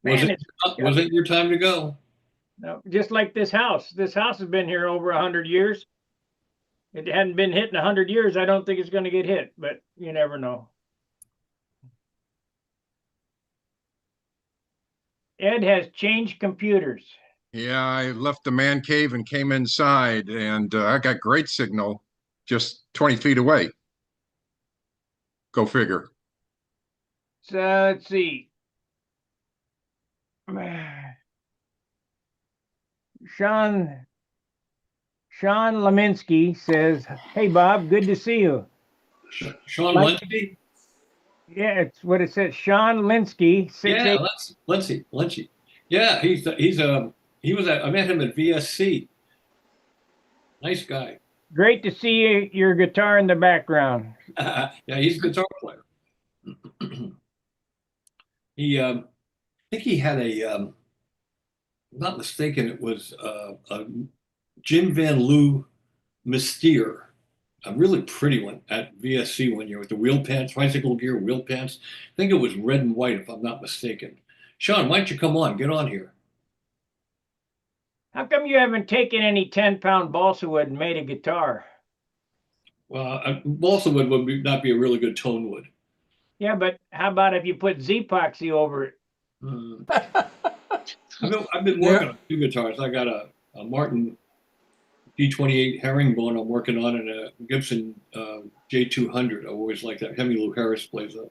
Man, was it your time to go? No, just like this house. This house has been here over 100 years. It hadn't been hit in 100 years. I don't think it's going to get hit, but you never know. Ed has changed computers. Yeah, I left the man cave and came inside, and I got great signal just 20 feet away. Go figure. So let's see. Sean Leminski says, hey, Bob, good to see you. Sean Linsky? Yeah, it's what it says. Sean Linsky. Yeah, Linsky. Yeah, he was I met him at VSC. Nice guy. Great to see your guitar in the background. Yeah, he's a guitar player. I think he had I'm not mistaken, it was a Jim Van Loo Mystere, a really pretty one at VSC one year with the wheel pants, bicycle gear, wheel pants. I think it was red and white, if I'm not mistaken. Sean, why don't you come on? Get on here. How come you haven't taken any 10-pound balsa wood and made a guitar? Well, balsa wood would not be a really good tone wood. Yeah, but how about if you put Z-Epoxy over it? I've been working on two guitars. I got a Martin D28 herringbone I'm working on and a Gibson J200. I always like that. Hemi Lou Harris plays that.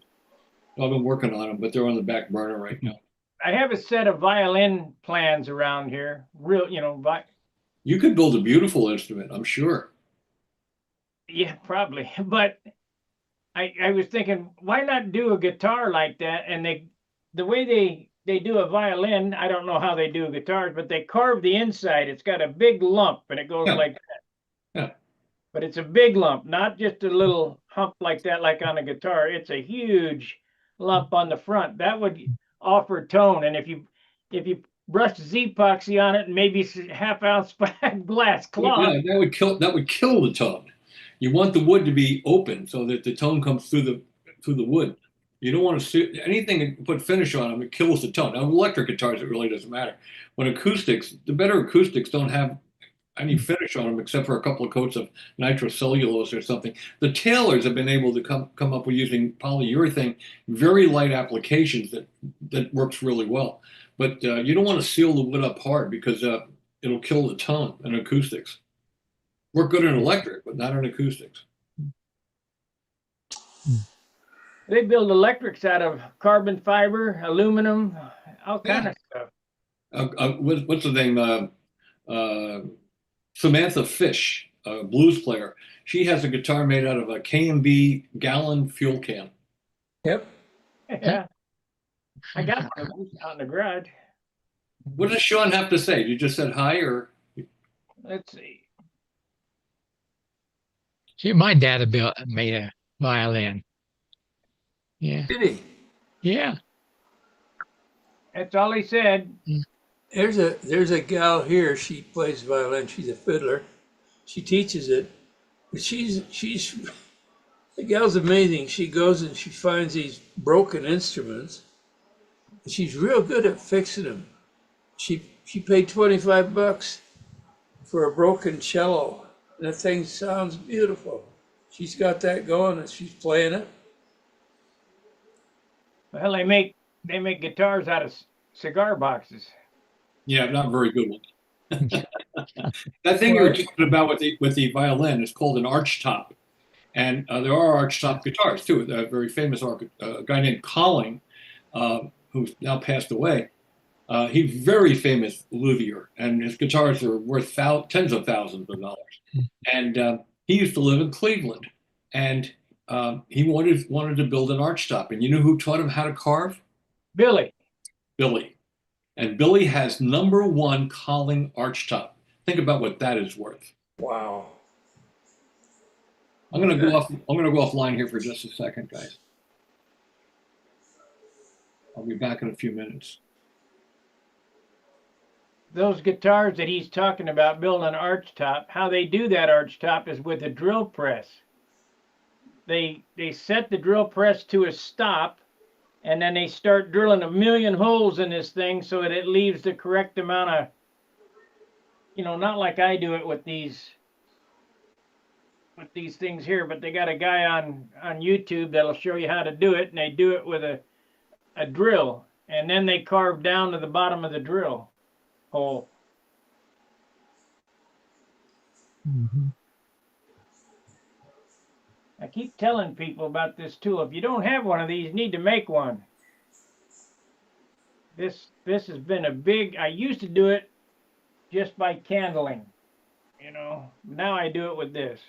I've been working on them, but they're on the back burner right now. I have a set of violin plans around here. Real, You could build a beautiful instrument, I'm sure. yeah, probably. But I was thinking, why not do a guitar like that? And the way they do a violin, I don't know how they do guitars, but they carve the inside. It's got a big lump, and it goes Yeah. like Yeah. but it's a big lump, not just a little hump like that, like on a guitar. It's a huge lump on the front. That would offer tone. And if you brush Z-epoxy on it and maybe half-ounce glass cloth, Yeah, that would kill the tone. You want the wood to be open so that the tone comes through the wood. You don't want to see anything and put finish on them. It kills the tone. Now, electric guitars, it really doesn't matter. When acoustics, the better acoustics don't have any finish on them except for a couple of coats of nitrocellulose or something. The tailors have been able to come up with using polyurethane, very light applications that works really well. But you don't want to seal the wood up hard because it'll kill the tone in acoustics. Work good in electric, but not in acoustics. they build electrics out of carbon fiber, aluminum, all kind of stuff. What's the name? Samantha Fish, a blues player. She has a guitar made out of a K&B gallon fuel can. Yep. Yeah. I got one of those out in the garage. What does Sean have to say? You just said hi, or Let's see. See, my dad made a violin. Yeah. Did he? Yeah. That's all he said. There's a gal here. She plays violin. She's a fiddler. She teaches it, but she's the gal's amazing. She goes and she finds these broken instruments. And she's real good at fixing them. She paid $25 for a broken cello, and the thing sounds beautiful. She's got that going, and she's playing it. Well, they make guitars out of cigar boxes. yeah, not very good one. That thing you were talking about with the violin is called an arch top, and there are arch top guitars too. A very famous guy named Colling, who's now passed away. He's very famous luthier, and his guitars are worth tens of thousands of dollars. And he used to live in Cleveland, and he wanted to build an arch top. And you know who taught him how to carve? Billy. Billy. And Billy has #1 Colling arch top. Think about what that is worth. Wow. I'm gonna go offline here for just a second, guys. I'll be back in a few minutes. Those guitars that he's talking about building an arch top, how they do that arch top is with a drill press. They set the drill press to a stop, and then they start drilling a million holes in this thing so that it leaves the correct amount of, not like I do it with these things here, but they got a guy on YouTube that'll show you how to do it, and they do it with a drill, and then they carve down to the bottom of the drill hole. Mm-hmm. I keep telling people about this tool. If you don't have one of these, you need to make one. This has been a big, I used to do it just by candling, Now I do it with this.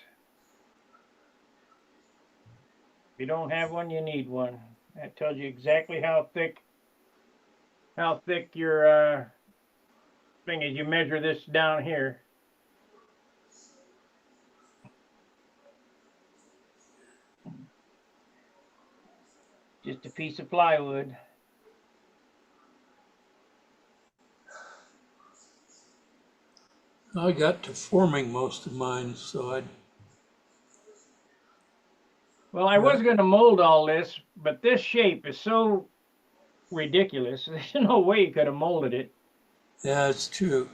If you don't have one, you need one. That tells you exactly how thick your thing is. You measure this down here. Just a piece of plywood. I got to forming most of mine, so Well, I was going to mold all this, but this shape is so ridiculous. There's no way you could have molded it. yeah, it's true.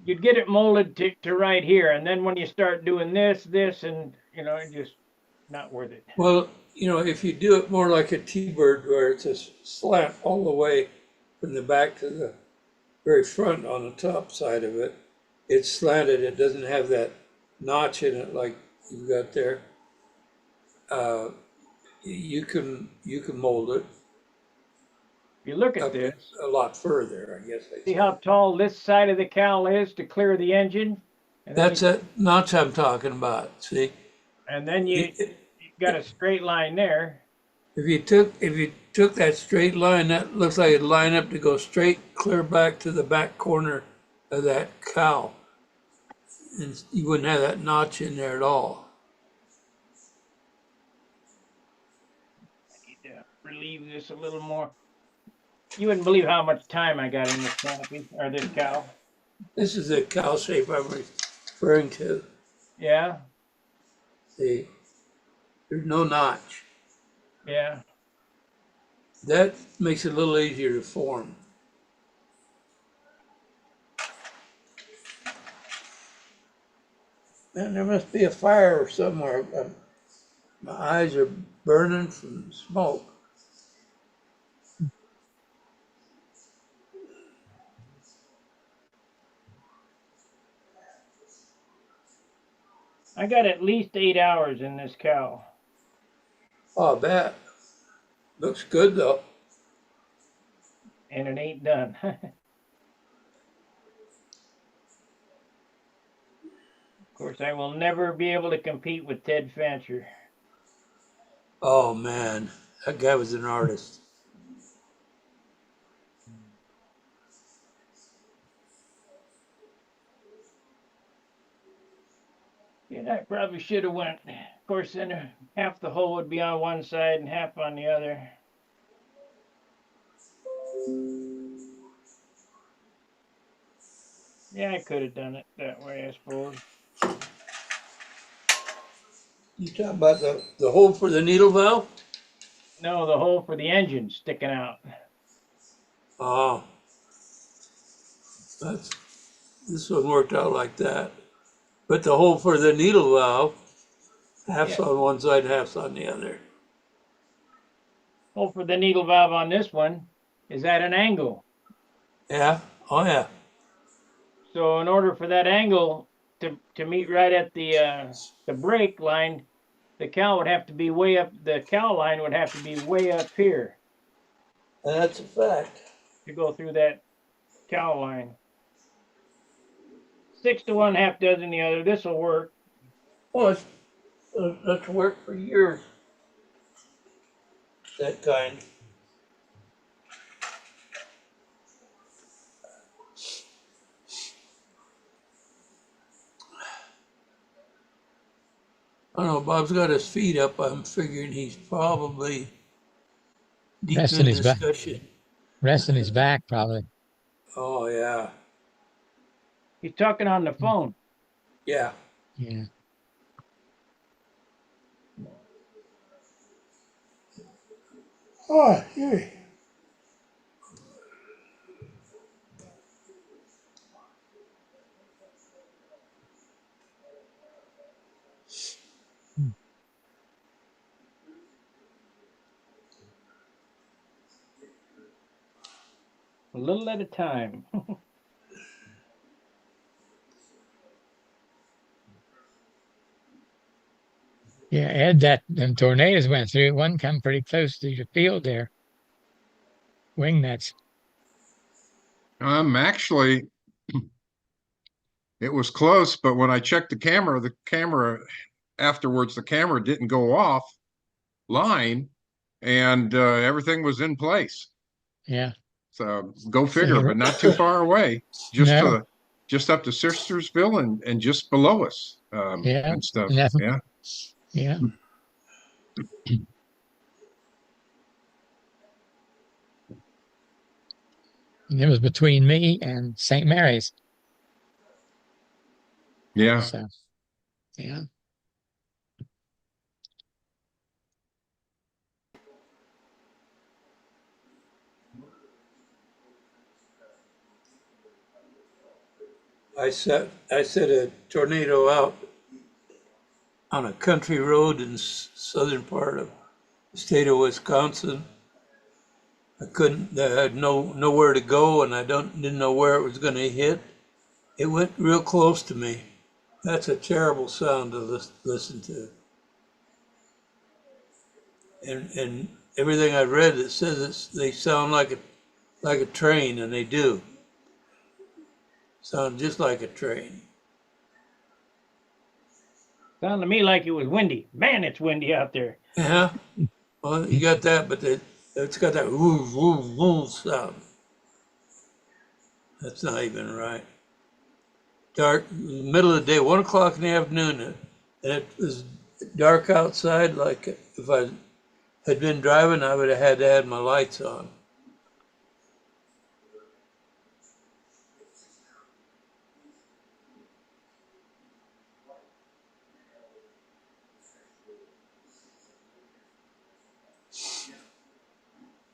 You'd get it molded to right here, and then when you start doing this, and it's just not worth it. Well, if you do it more like a T-bird where it's a slant all the way from the back to the very front on the top side of it, it's slanted. It doesn't have that notch in it like you've got there. you can mold it If you look at up this, a lot further, I guess. see how tall this side of the cowl is to clear the engine? And then That's that notch I'm talking about. See, and then You- you've got a straight line there. if you took that straight line, that looks like it'd line up to go straight clear back to the back corner of that cowl, and you wouldn't have that notch in there at all. Need to relieve this a little more. You wouldn't believe how much time I got in this canopy or this cowl. This is the cowl shape I'm referring to. Yeah, See, there's no notch. yeah. That makes it a little easier to form. Man, there must be a fire somewhere. My eyes are burning from smoke. I got at least 8 hours in this cowl. Oh, I bet. Looks good though. And it ain't done. Of course, I will never be able to compete with Ted Fancher. Oh man, that guy was an artist. Yeah, I probably should have went. Of course, then half the hole would be on one side and half on the other. Yeah, I could have done it that way, I suppose. You talking about the hole for the needle valve? No, the hole for the engine sticking out. Oh, that's this one worked out like that. But the hole for the needle valve, half's Yeah. on one side, half's on the other. Hole for the needle valve on this one is at an angle. Yeah. Oh yeah. So in order for that angle to meet right at the brake line, the cowl would have to be way up. The cowl line would have to be way up here That's a fact. to go through that cowl line. 6 to 1, half dozen the other. This will work. Well, that's worked for years. That kind. I don't know. Bob's got his feet up. I'm figuring he's probably deep Resting in his back. discussion. Resting his back, probably. Oh yeah. He's talking on the phone. Yeah. Yeah. Oh, yeah. A little at a time. Yeah, Ed, that them tornadoes went through. One come pretty close to your field there. Wing nuts. Actually, it was close, but when I checked the camera afterwards, the camera didn't go off line, and everything was in place. Yeah. So go So figure, you're- but not too far away, just No. just up to Sistersville and just below us, Yeah. and stuff. And that's- Yeah. Yeah. And it was between me and St. Mary's. Yeah. So, yeah. I set a tornado out on a country road in southern part of the state of Wisconsin. I had nowhere to go, and didn't know where it was going to hit. It went real close to me. That's a terrible sound to listen to. and everything I've read that says they sound like a train, and they do. Sound just like a train. Sounded to me like it was windy. Man, it's windy out there. Yeah. Well, you got that, but it's got that woof, woof, woof sound. That's not even right. Dark, middle of the day, 1 o'clock in the afternoon, and it was dark outside. Like if I had been driving, I would have had to have my lights on.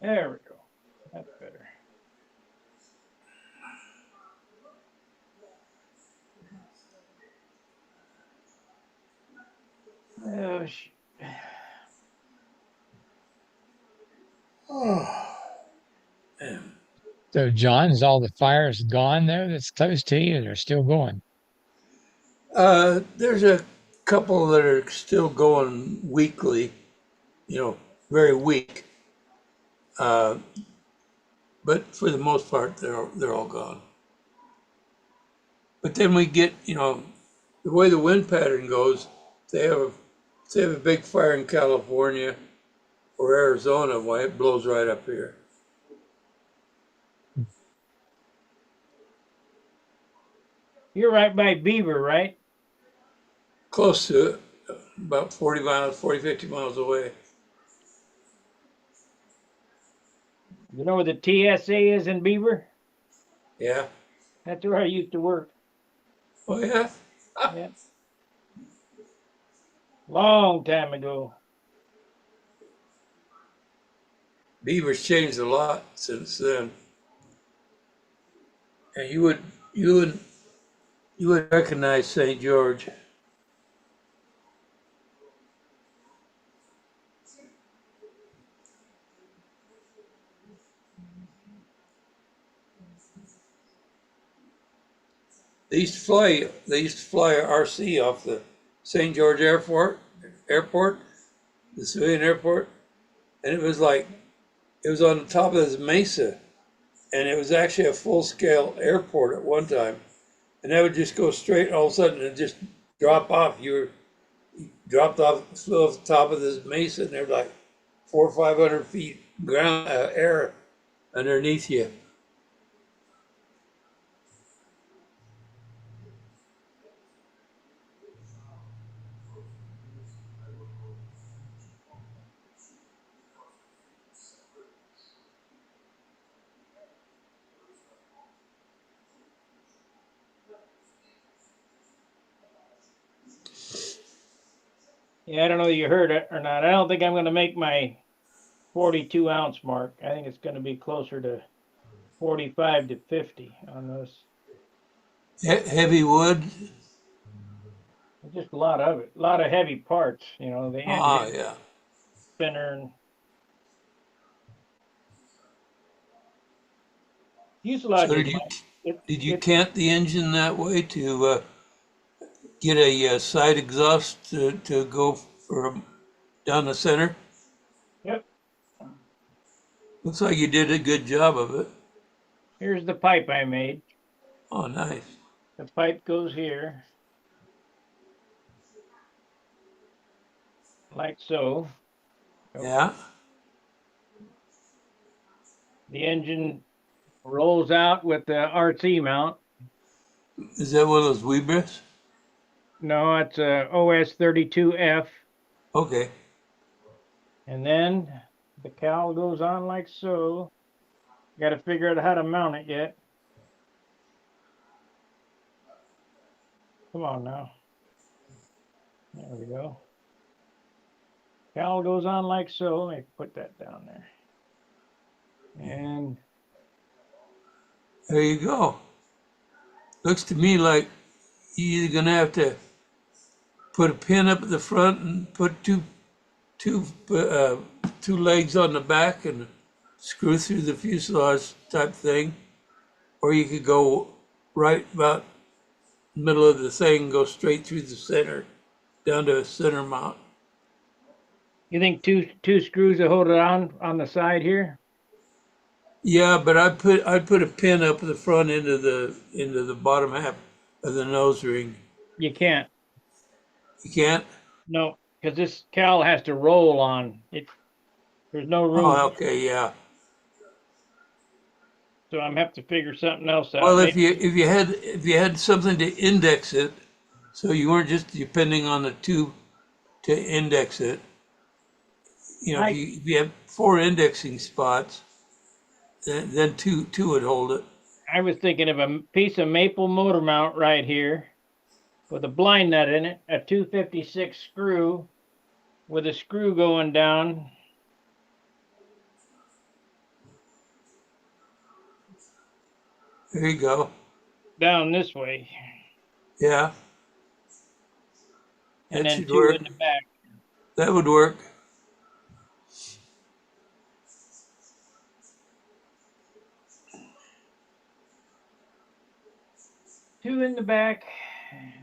There we go. That's better. Oh, Man. So, John, is all the fires gone there that's close to you, or they're still going? There's a couple that are still going weekly, very weak. But for the most part, they're all gone. But then we get, the way the wind pattern goes, they have a big fire in California or Arizona, why it blows right up here. you're right by Beaver, right? Close to it, about 40 miles, 40, 50 miles away. You know where the TSA is in Beaver? Yeah. That's where I used to work. Oh, yeah. Yeah. Long time ago. Beaver's changed a lot since then. And you would recognize St. George. They used to fly a RC off the St. George Airport, the civilian airport, and it was on the top of this mesa, and it was actually a full-scale airport at one time, and that would just go straight, all of a sudden, and just drop off. You dropped off, flew off the top of this mesa, and there's like 400 or 500 feet ground air underneath you. Yeah, I don't know if you heard it or not. I don't think I'm going to make my 42-ounce mark. I think it's going to be closer to 45 to 50 on this. Heavy wood. Just a lot of it. A lot of heavy parts, the engine, Yeah. spinner, and fuselage. So did you cant the engine that way to get a side exhaust to go down the center? Yep. Looks like you did a good job of it. Here's the pipe I made. Oh, nice. The pipe goes here, like so. Yeah. The engine rolls out with the RC mount. Is that one of those Weebris? No, it's a OS 32F. Okay. And then the cowl goes on like so. Got to figure out how to mount it yet. Come on now. There we go. Cowl goes on like so. Let me put that down there. And There you go. Looks to me like you're either gonna have to put a pin up at the front and put two legs on the back and screw through the fuselage type thing, or you could go right about middle of the thing, go straight through the center, down to a center mount. You think two screws will hold it on the side here? Yeah, but I'd put a pin up at the front end of the bottom half of the nose ring. You can't. You can't? No, because this cowl has to roll on. There's no room, Oh, okay, yeah. so I'm have to figure something else out. Well, Maybe if you had something to index it, so you weren't just depending on the tube to index it. You know, if you have 4 indexing spots, then two would hold it. I was thinking of a piece of maple motor mount right here with a blind nut in it, a 256 screw with a screw going down. There you go. Down this way, Yeah, and that then should 2 work. in the back. That would work. Two in the back,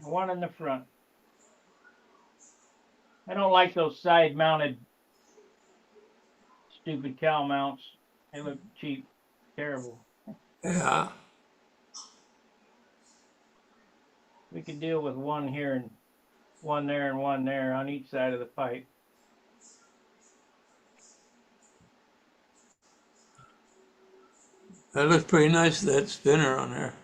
1 in the front. I don't like those side mounted stupid cowl mounts. They look cheap, terrible. Yeah. We could deal with 1 here and 1 there and 1 there on each side of the pipe. That looks pretty nice, that spinner on there.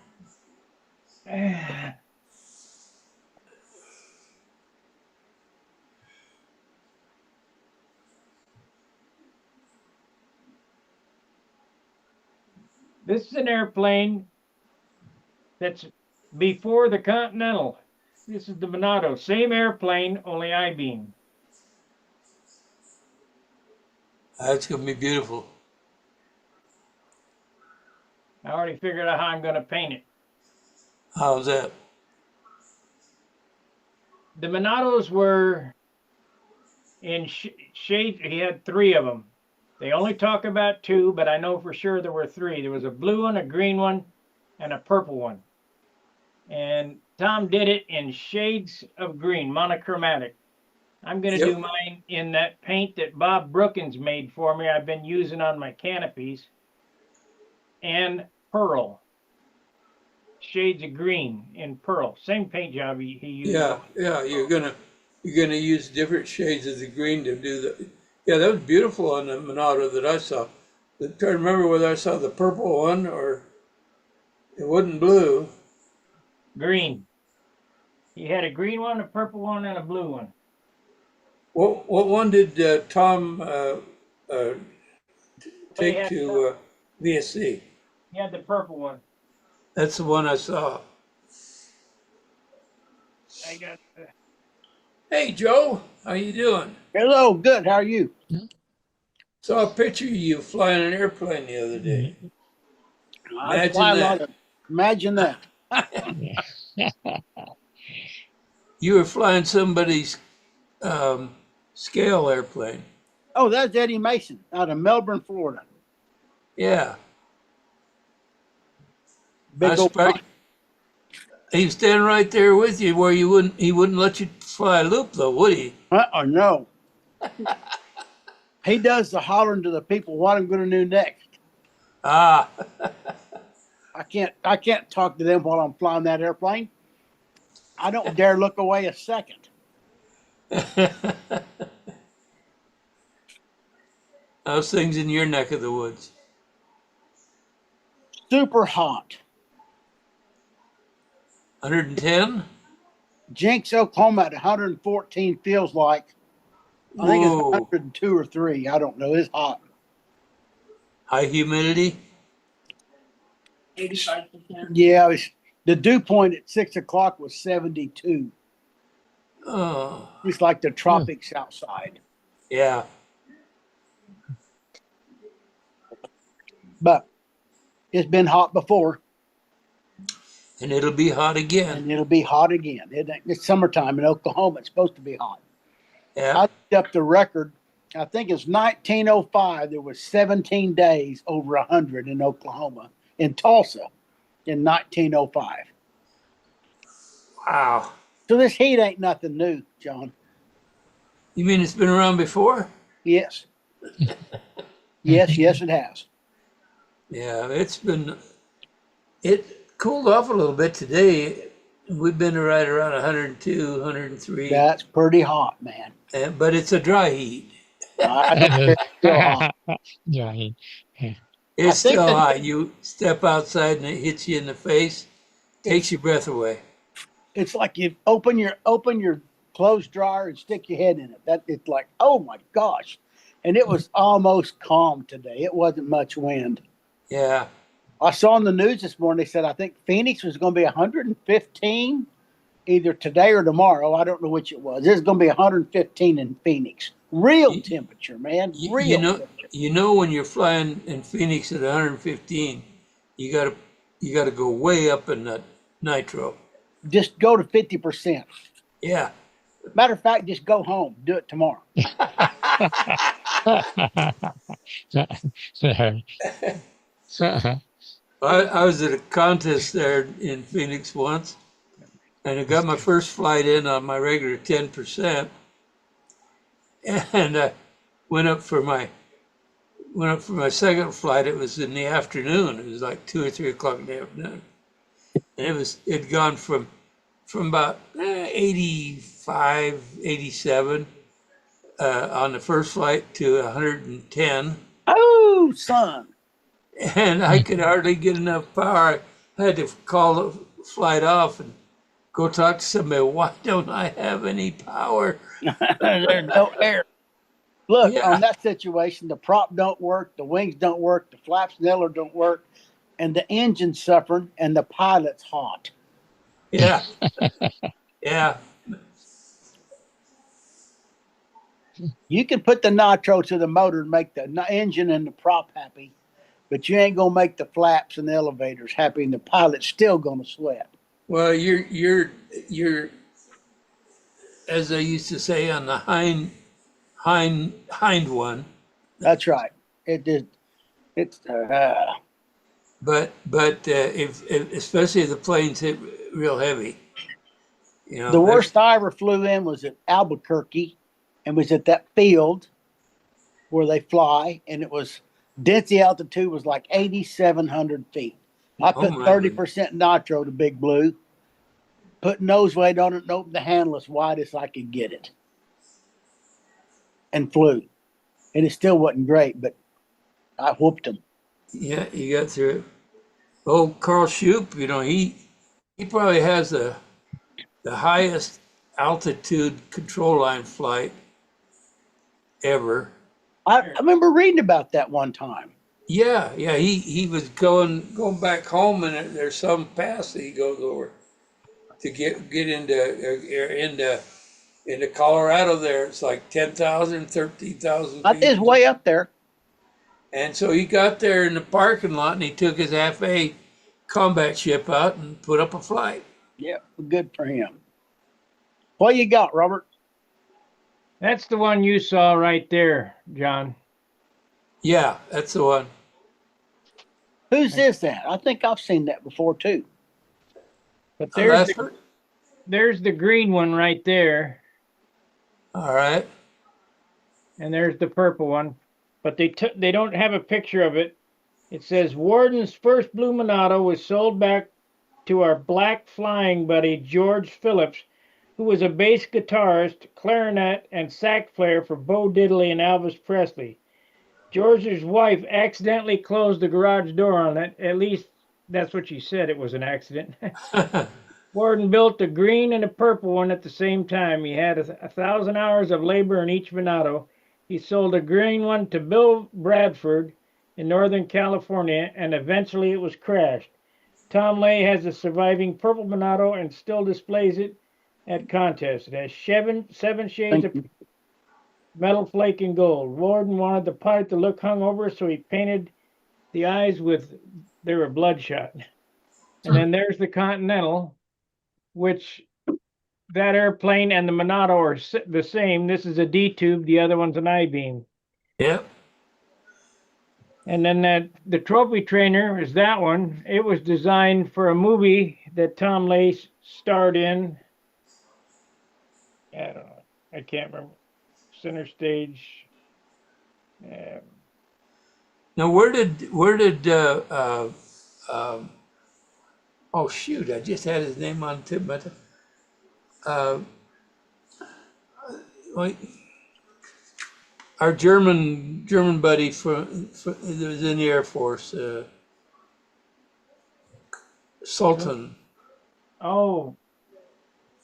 This is an airplane that's before the Continental. This is the Monado. Same airplane, only I-beam. That's gonna be beautiful. I already figured out how I'm going to paint it. How's that? The Monados were in shades. He had 3 of them. They only talk about 2, but I know for sure there were 3. There was a blue one, a green one, and a purple one. And Tom did it in shades of green, monochromatic. I'm going to do mine in that paint that Bob Brookins made for me. I've been using on my canopies. And pearl. Shades of green in pearl. Same paint job he used. Yeah, yeah. You're gonna use different shades of the green to do the. Yeah, that was beautiful on the Monado that I saw. I'm trying to remember whether I saw the purple one or it wasn't blue. Green. He had a green one, a purple one, and a blue one. What one did Tom take had to VSC? He had the purple one. That's the one I saw. I got the, Hey Joe, how you doing? Hello, good. How are you? Saw a picture of you flying an airplane the other day. I fly a lot of. Imagine that. You were flying somebody's scale airplane. Oh, that's Eddie Mason out of Melbourne, Florida. Yeah. Big old He was standing right there with you where he wouldn't let you fly a loop though, would he? no. He does the hollering to the people what I'm going to do next. Ah. I can't talk to them while I'm flying that airplane. I don't dare look away a second. How's things in your neck of the woods? Super hot. 110? Jinx, Oklahoma at 114 feels like. I think it's Whoa. 102 or 3. I don't know. It's hot. High humidity? 85%. Yeah, the dew point at 6 o'clock was 72. Oh. It's like the tropics outside. Yeah. But it's been hot before, And it'll be hot again. and it'll be hot again. It's summertime in Oklahoma. It's supposed to be hot. Yeah. I looked up the record. I think it's 1905. There was 17 days over 100 in Oklahoma, in Tulsa, in 1905. Wow. So this heat ain't nothing new, John. You mean it's been around before? Yes. Yes, it has. Yeah, it cooled off a little bit today. We've been right around 102, 103, That's pretty hot, man. but it's a dry heat. I don't care. It's still hot. Yeah, yeah. It's think still that- hot. You step outside and it hits you in the face, takes your breath away. It's like you open your clothes dryer and stick your head in it. That it's like, oh my gosh. And it was almost calm today. It wasn't much wind. Yeah. I saw on the news this morning, they said I think Phoenix was going to be 115 either today or tomorrow. I don't know which it was. It's going to be 115 in Phoenix. Real temperature, man. Real temperature. You know when you're flying in Phoenix at 115, you gotta go way up in that nitro. Just go to 50%. Yeah. Matter of fact, just go home. Do it tomorrow. I was at a contest there in Phoenix once, and I got my first flight in on my regular 10%, and I went up for my second flight. It was in the afternoon. It was like 2 or 3 o'clock in the afternoon, and it'd gone from about 85, 87 on the first flight to 110. Oh, son. And I could hardly get enough power. I had to call the flight off and go talk to somebody. Why don't I have any power? There's no air. Look, Yeah. on that situation, the prop don't work, the wings don't work, the flaps neller don't work, and the engine's suffering, and the pilot's hot. Yeah. Yeah. You can put the nitro to the motor and make the engine and the prop happy, but you ain't gonna make the flaps and the elevators happy, and the pilot's still gonna sweat. Well, you're as I used to say on the hind one. That's right. It did. It's But if especially if the planes hit real heavy, you know. the worst I ever flew in was at Albuquerque, and was at that field where they fly, and it was density altitude was like 8,700 feet. I Oh, put my 30% nitro to Big Blue, put nose weight on it, and opened the handle as wide as I could get it, and flew. And it still wasn't great, but I whooped him. Yeah, you got through it. Oh, Carl Shoup, you know, he probably has the highest altitude control line flight ever. I remember reading about that one time. Yeah, he was going back home, and there's some pass that he goes over to get into Colorado. There, it's like 10,000, 13,000 That is feet. way up there. And so he got there in the parking lot, and he took his FA combat ship out and put up a flight. Yeah, good for him. What you got, Robert? That's the one you saw right there, John. Yeah, that's the one. Who's this at? I think I've seen that before too. But Oh, that's there's the green one right there, all right. and there's the purple one. But they don't have a picture of it. It says Warden's first Blue Monado was sold back to our black flying buddy George Phillips, who was a bass guitarist, clarinet, and sax player for Bo Diddley and Elvis Presley. George's wife accidentally closed the garage door on it. At least that's what she said. It was an accident. Warden built a green and a purple one at the same time. He had 1,000 hours of labor in each Monado. He sold a green one to Bill Bradford in Northern California, and eventually it was crashed. Tom Lay has the surviving purple Monado and still displays it at contests. It has seven shades of metal flake and gold. Warden wanted the pilot to look hungover, so he painted the eyes they were bloodshot. And then there's the Continental, which that airplane and the Monado are the same. This is a D-tube, the other one's an I-beam. Yep. And then the trophy trainer is that one. It was designed for a movie that Tom Lay starred in. I don't know. I can't remember. center stage. Now, oh shoot, I just had his name on the tip of my tongue. Wait, our German buddy that was in the Air Force, Sultan. Oh,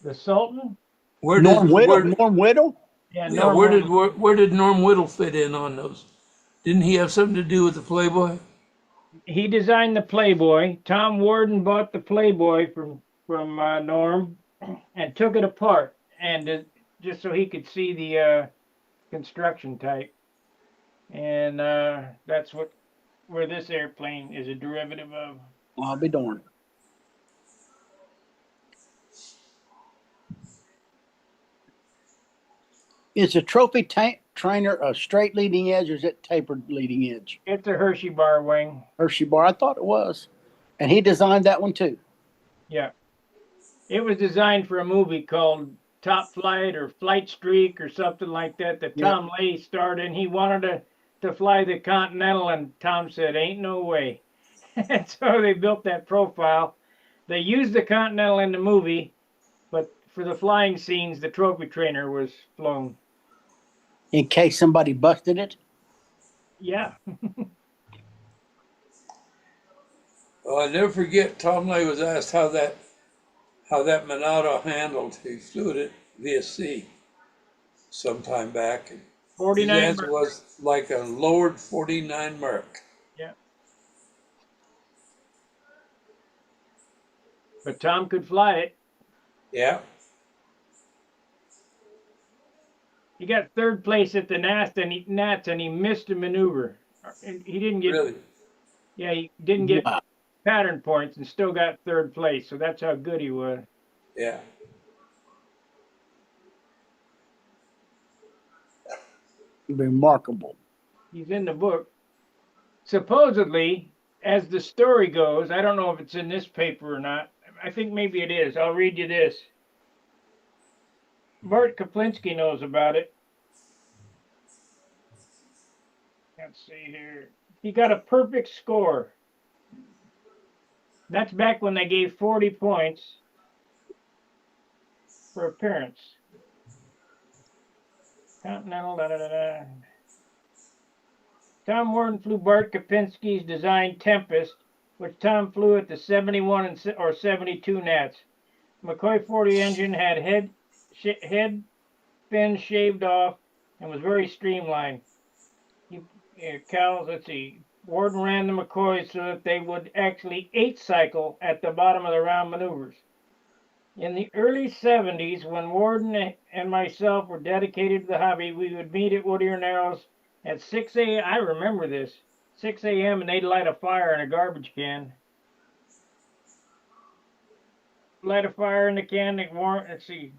the Sultan? Where Norm did Whittle. where, Norm Whittle. Yeah, yeah, Norm where did Norm Whittle fit in on those? Didn't he have something to do with the Playboy? he designed the Playboy. Tom Warden bought the Playboy from Norm and took it apart and just so he could see the construction type. And that's where this airplane is a derivative of. I'll be darned. Is a trophy trainer a straight leading edge or is it tapered leading edge? It's a Hershey bar wing. Hershey bar. I thought it was. And he designed that one too. Yeah. It was designed for a movie called Top Flight or Flight Streak or something like that Tom Lay starred in. He wanted to fly the Continental, and Tom said, ain't no way. And so they built that profile. They used the Continental in the movie, but for the flying scenes, the trophy trainer was flown. In case somebody busted it. Yeah. Well, I never forget Tom Lay was asked how that Monado handled. He flew it via sea sometime back. And 49 his answer Merc. was like a lowered 49 Merc. Yeah. But Tom could fly it. Yeah. He got third place at the Nats, and he missed a maneuver. He didn't get. Really? Yeah, he didn't get Wow. pattern points and still got third place. So that's how good he was. Yeah. Remarkable. He's in the book. Supposedly, as the story goes, I don't know if it's in this paper or not. I think maybe it is. I'll read you this. Bart Kaplinski knows about it. Let's see here. He got a perfect score. That's back when they gave 40 points for appearance. Continental, da da da da. Tom Warden flew Bart Kapinski's designed Tempest, which Tom flew at the 71 or 72 Nats. McCoy 40 engine had head fins shaved off and was very streamlined. Let's see. Warden ran the McCoys so that they would actually 8-cycle at the bottom of the round maneuvers. In the early 70s, when Warden and myself were dedicated to the hobby, we would meet at Whittier Narrows at 6 a.m. I remember this. 6 a.m. and they'd light a fire in a garbage can. Light a fire in the can. Let's see.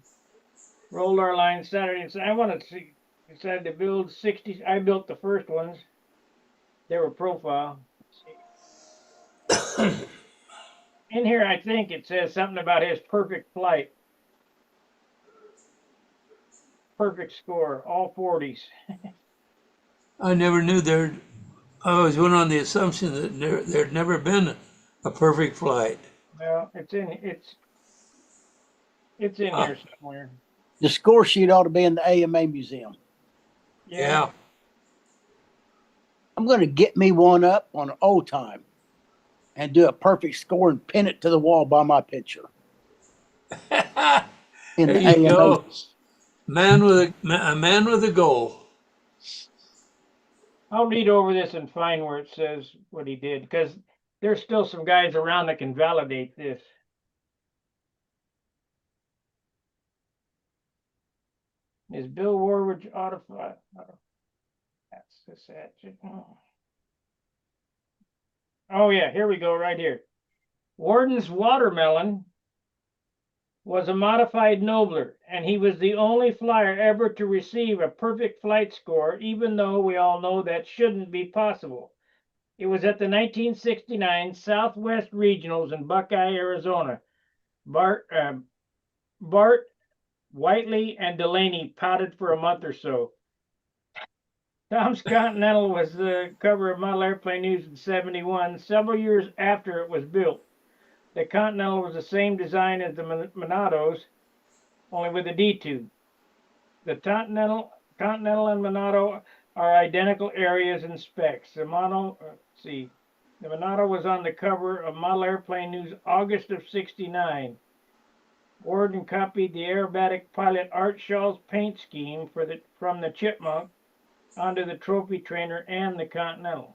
Rolled our line Saturday. And I wanted to see. Decided to build 60. I built the first ones. They were profile. In here, I think it says something about his perfect flight. Perfect score, all 40s. I never knew there. I always went on the assumption that there'd never been a perfect flight. Well, it's in here somewhere. The score sheet ought to be in the AMA museum. Yeah. I'm going to get me one up on an old time and do a perfect score and pin it to the wall by my picture. In There the you AMA. go. A man with a goal. I'll read over this and find where it says what he did, because there's still some guys around that can validate this. Is Bill Warwood autofly? That's the set. Oh yeah, here we go, right here. Warden's Watermelon was a modified Nobler, and he was the only flyer ever to receive a perfect flight score, even though we all know that shouldn't be possible. It was at the 1969 Southwest Regionals in Buckeye, Arizona. Bart, Whiteley, and Delaney pouted for a month or so. Tom's Continental was the cover of Model Airplane News in '71, several years after it was built. The Continental was the same design as the Monados, only with a D-tube. The Continental and Monado are identical areas and specs. The Monado was on the cover of Model Airplane News August of '69. Worden copied the aerobatic pilot Art Shaw's paint scheme from the Chipmunk onto the trophy trainer and the Continental.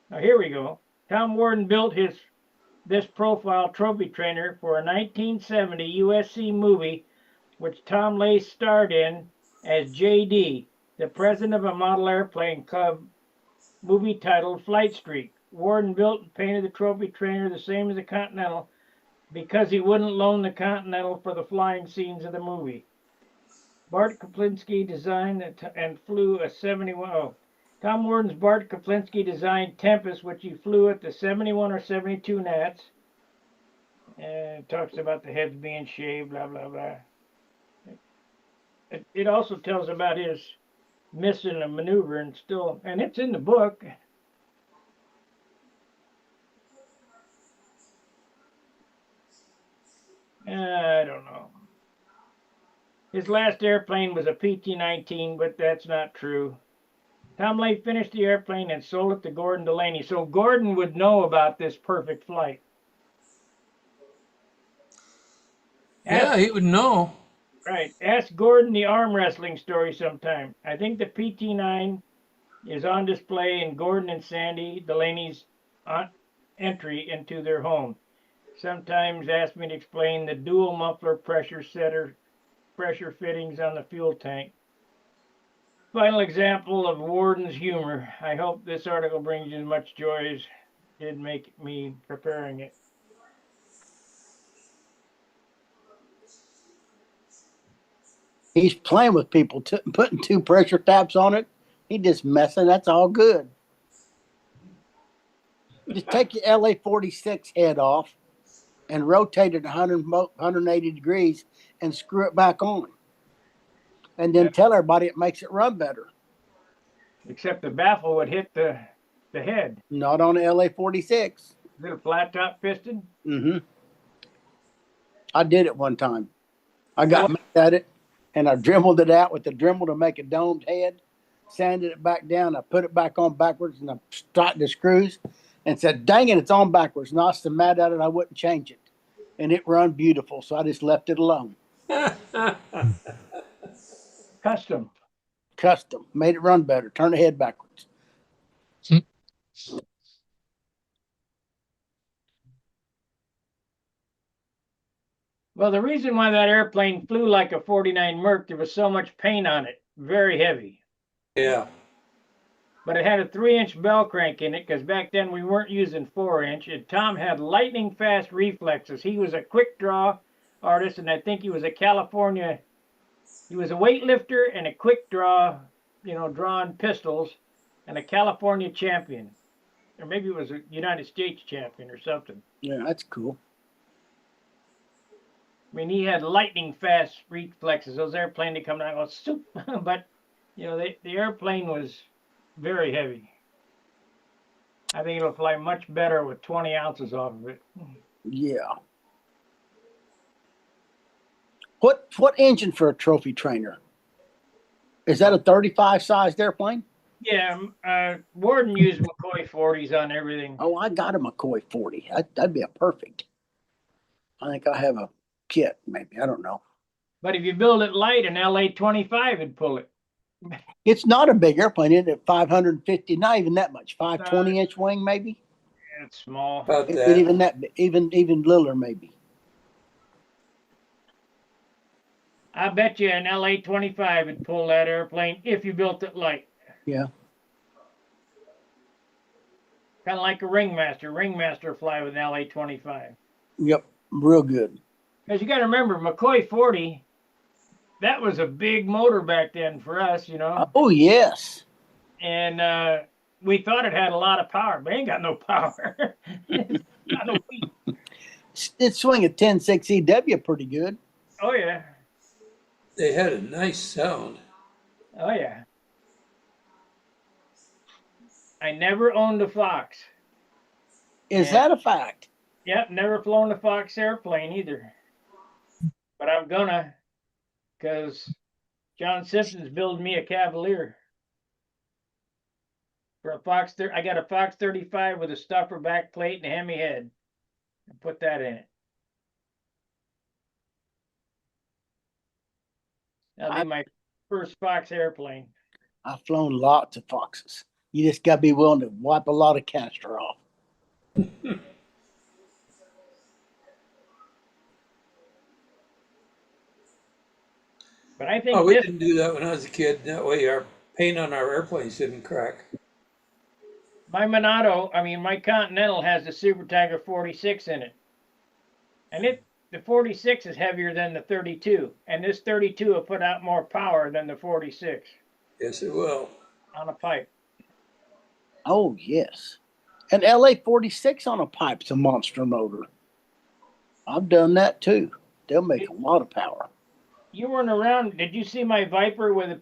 Now here we go. Tom Worden built this profile trophy trainer for a 1970 USC movie which Tom Lace starred in as J.D., the president of a model airplane club, movie titled Flight Streak. Worden built and painted the trophy trainer the same as the Continental because he wouldn't loan the Continental for the flying scenes of the movie. Bart Koplinski designed and flew a 71. Oh, Tom Worden's Bart Koplinski designed Tempest, which he flew at the 71 or 72 Nats. And it talks about the heads being shaved, blah, blah, blah. It also tells about his missing a maneuver and it's in the book. I don't know. His last airplane was a PT-19, but that's not true. Tom Lay finished the airplane and sold it to Gordon Delaney, so Gordon would know about this perfect flight. Yeah, he would know. Right. Ask Gordon the arm wrestling story sometime. I think the PT-9 is on display in Gordon and Sandy Delaney's entry into their home. Sometimes ask me to explain the dual muffler pressure fittings on the fuel tank. Final example of Worden's humor. I hope this article brings you as much joy as did make me preparing it. He's playing with people, putting 2 pressure taps on it. He just messing. That's all good. Just take your LA-46 head off and rotate it 180 degrees and screw it back on. And then tell everybody it makes it run better. Except the baffle would hit the head. Not on the LA-46. Is it a flat top piston? Mm-hmm. I did it one time. I got mad at it, and I dremeled it out with the Dremel to make a domed head, sanded it back down. I put it back on backwards, and I started the screws and said, dang it, it's on backwards. And I was so mad at it, I wouldn't change it. And it run beautiful, so I just left it alone. Custom. Made it run better. Turn the head backwards. Well, the reason why that airplane flew like a 49 Merc, there was so much paint on it. Very heavy. Yeah. But it had a 3-inch bell crank in it because back then we weren't using 4-inch. And Tom had lightning fast reflexes. He was a quick draw artist, and I think he was a weightlifter and a quick draw, drawing pistols, and a California champion. Or maybe it was a United States champion or something. Yeah, that's cool. I mean, he had lightning fast reflexes. Those airplanes that come down and go soup. But, the airplane was very heavy. I think it'll fly much better with 20 ounces off of it. Yeah. What engine for a trophy trainer? Is that a 35 sized airplane? Yeah, Worden used McCoy 40s on everything. Oh, I got a McCoy 40. That'd be a perfect. I think I have a kit, maybe. I don't know. But if you build it light, an LA-25 would pull it. It's not a big airplane, isn't it? 550, not even that much. 520-inch wing, maybe. Yeah, it's small. About that. Even littler, maybe. I bet you an LA-25 would pull that airplane if you built it light. Yeah. Kind of like a Ringmaster. Ringmaster fly with an LA-25. Yep, real good. Because you got to remember, McCoy 40, that was a big motor back then for us, Oh, yes. And we thought it had a lot of power, but it ain't got no power. It's got no weight. It swing a 10.6 EW pretty good. Oh, yeah. They had a nice sound. Oh, yeah. I never owned a Fox. Is Yeah. that a fact? Yep, never flown a Fox airplane either. But I'm gonna, because John Simpson's building me a Cavalier. For a Fox, I got a Fox 35 with a stuffer back plate and a Hemi head. I put that in it. That'll be my first Fox airplane. I've flown lots of Foxes. You just got to be willing to wipe a lot of canister off. But I think Oh, we this, didn't do that when I was a kid. That way our paint on our airplanes didn't crack. my my Continental has the Super Tiger 46 in it. And the 46 is heavier than the 32. And this 32 will put out more power than the 46 Yes, it will. on a pipe. Oh, yes. An LA 46 on a pipe's a monster motor. I've done that too. They'll make a lot of power. You weren't around. Did you see my Viper with a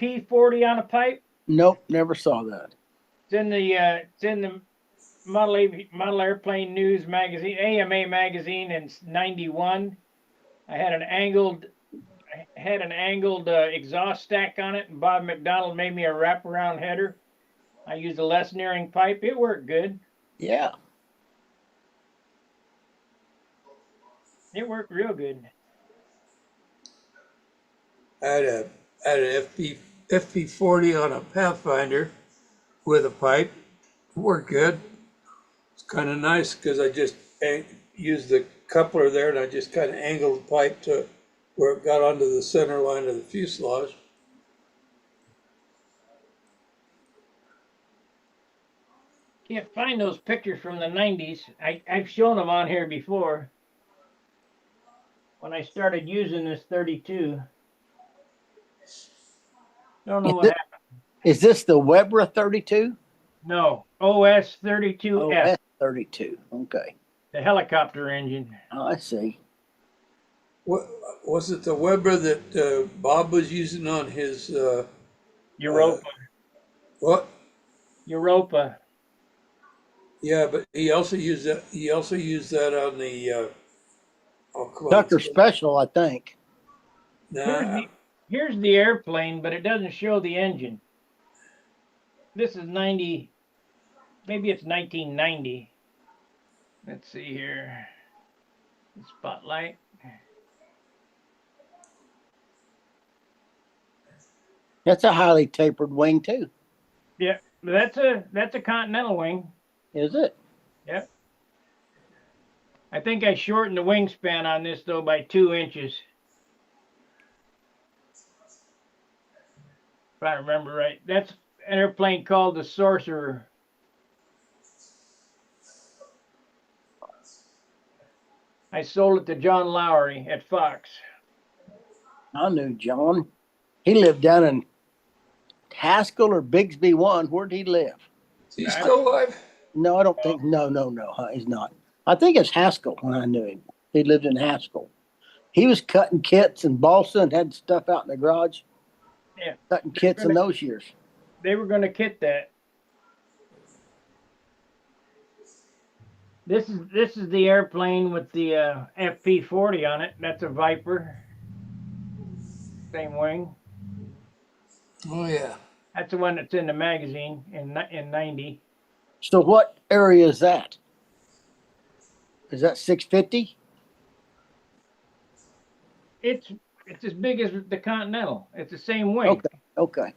FP40 on a pipe? Nope, never saw that. It's in the Model Airplane News magazine, AMA magazine in '91. I had an angled exhaust stack on it, and Bob McDonald made me a wraparound header. I used a less nearing pipe. It worked good. Yeah. It worked real good. I had an FP40 on a Pathfinder with a pipe. It worked good. It's kind of nice because I just used the coupler there and I just kind of angled the pipe to where it got onto the center line of the fuselage. Can't find those pictures from the '90s. I've shown them on here before. When I started using this 32. Don't know what happened. Is this the Weber 32? No, OS 32F. Oh, that's 32. Okay. The helicopter engine. Oh, I see. What was it? The Weber that Bob was using on his Europa. what? Europa. Yeah, but he also used that. He also used that on the. Oh, come on. Tucker Special, I think. Nah, Here's the airplane, but it doesn't show the engine. This is 90. Maybe it's 1990. Let's see here. Spotlight. That's a highly tapered wing too. Yeah, that's a Continental wing. Is it? Yep. I think I shortened the wingspan on this though by 2 inches. If I remember right. That's an airplane called the Sorcerer. I sold it to John Lowry at Fox. I knew John. He lived down in Haskell or Bigsby 1. Where'd he live? is he still alive? No, I don't think. No, he's not. I think it's Haskell when I knew him. He lived in Haskell. He was cutting kits in balsa and had stuff out in the garage. Yeah. Cutting kits in those years. They were going to kit that. This is the airplane with the FP40 on it. That's a Viper. Same wing. Oh yeah. That's the one that's in the magazine in '90. So what area is that? Is that 650? It's as big as the Continental. It's the same wing. Okay.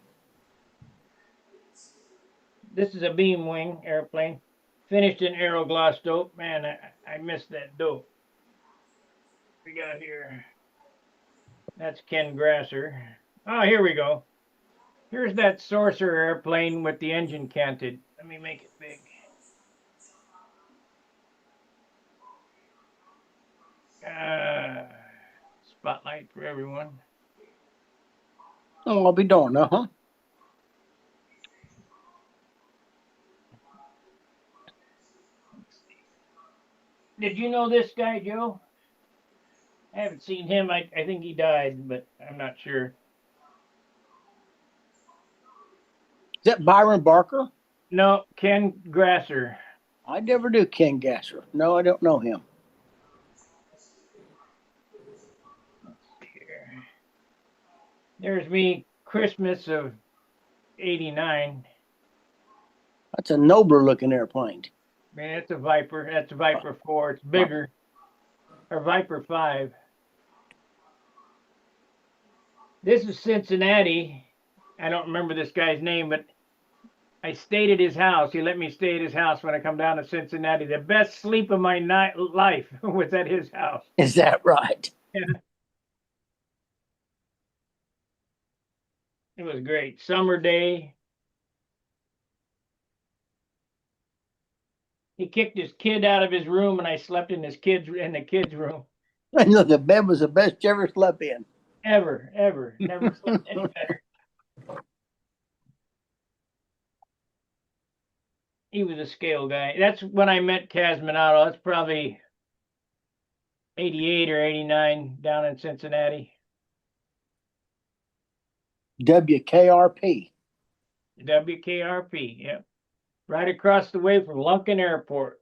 This is a beam wing airplane, finished in aerogloss dope. Man, I missed that dope. We got here. That's Ken Grasser. Oh, here we go. Here's that Sorcerer airplane with the engine canted. Let me make it big. Spotlight for everyone. Oh, I'll be darned, huh? Did you know this guy, Joe? I haven't seen him. I think he died, but I'm not sure. Is that Byron Barker? No, Ken Grasser. I never knew Ken Gasser. No, I don't know him. Here. There's me, Christmas of '89. That's a nobler looking airplane. Man, it's a Viper. That's a Viper 4. It's bigger. Or Viper 5. This is Cincinnati. I don't remember this guy's name, but I stayed at his house. He let me stay at his house when I come down to Cincinnati. The best sleep of my life was at his house. Is that right? Yeah. It was great. Summer day. He kicked his kid out of his room, and I slept in the kid's room. I know the bed was the best you ever slept in. Ever. Never slept any better. He was a scale guy. That's when I met Casminato. That's probably 88 or 89 down in Cincinnati. WKRP. WKRP, yep. Right across the way from Lunken Airport.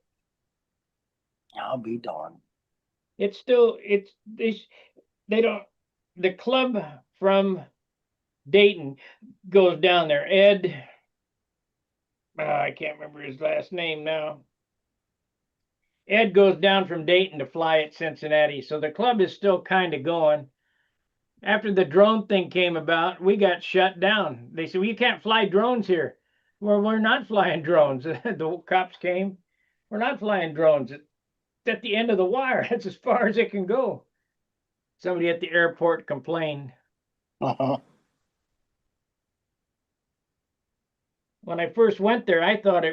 I'll be darned. It's still, they don't, the club from Dayton goes down there. Ed, I can't remember his last name now. Ed goes down from Dayton to fly at Cincinnati. So the club is still kind of going. After the drone thing came about, we got shut down. They said, well, you can't fly drones here. Well, we're not flying drones. The cops came. We're not flying drones. It's at the end of the wire. That's as far as it can go. Somebody at the airport complained. Uh-huh. When I first went there, I thought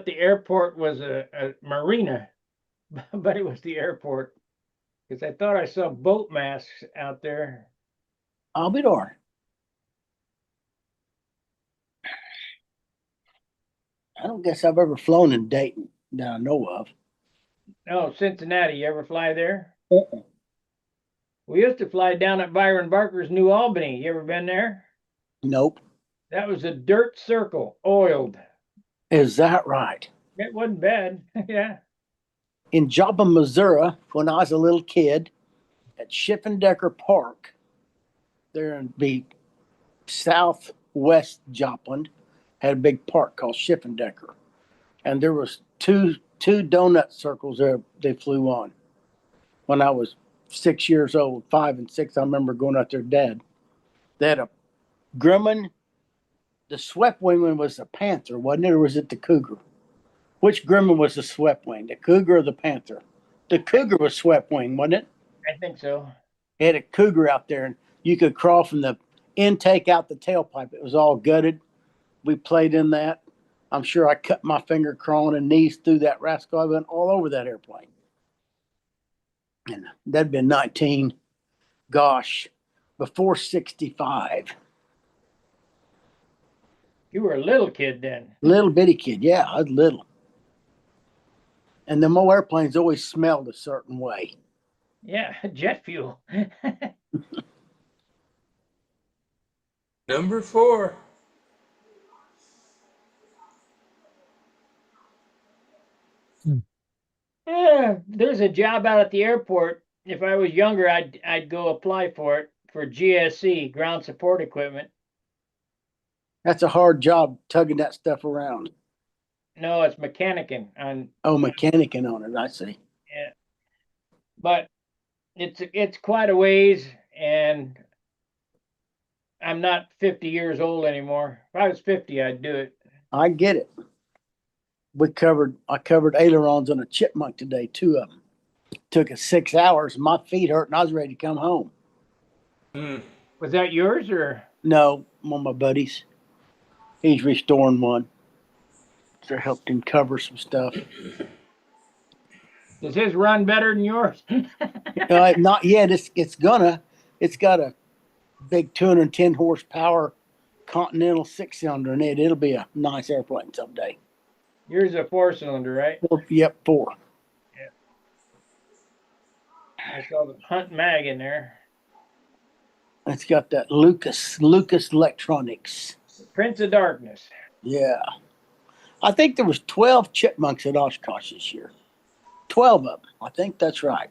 the airport was a marina, but it was the airport. Because I thought I saw boat masks out there. I'll be darned. I don't guess I've ever flown in Dayton that I know of. Oh, Cincinnati. You ever fly there? Uh-uh. We used to fly down at Byron Barker's New Albany. You ever been there? Nope. That was a dirt circle, oiled. Is that right? It wasn't bad. Yeah. In Joplin, Missouri, when I was a little kid, at Schiffendecker Park, there in the southwest Joplin, had a big park called Schiffendecker, and there was two donut circles there they flew on. When I was 6 years old, 5 and 6, I remember going out there, Dad. They had a Grumman. The swept wing one was the Panther, wasn't it, or was it the Cougar? Which Grumman was the swept wing, the Cougar or the Panther? The Cougar was swept wing, wasn't it? I think so. They had a Cougar out there, and you could crawl from the intake out the tailpipe. It was all gutted. We played in that. I'm sure I cut my finger crawling and knees through that rascal. I went all over that airplane. And that'd been before 65. You were a little kid then. Little bitty kid. Yeah, I was little. And the old airplanes always smelled a certain way. Yeah, jet fuel. Number 4. Yeah, there's a job out at the airport. If I was younger, I'd go apply for it for GSE, ground support equipment. That's a hard job tugging that stuff around. No, it's mechanicking on. Oh, mechanicing on it. I see. Yeah, but it's quite a ways, and I'm not 50 years old anymore. If I was 50, I'd do it. I get it. I covered ailerons on a chipmunk today, 2 of them. Took us 6 hours. My feet hurt, and I was ready to come home. Was that yours or? No, one of my buddies. He's restoring one. So I helped him cover some stuff. Does his run better than yours? Not yet. It's got a big 210 horsepower Continental 6-cylinder in it. It'll be a nice airplane someday. Yours is a 4-cylinder, right? Yep, 4. Yeah. I saw the Hunt Mag in there. It's got that Lucas Electronics. Prince of Darkness. Yeah. I think there was 12 chipmunks at Oshkosh this year. 12 of them. I think that's right.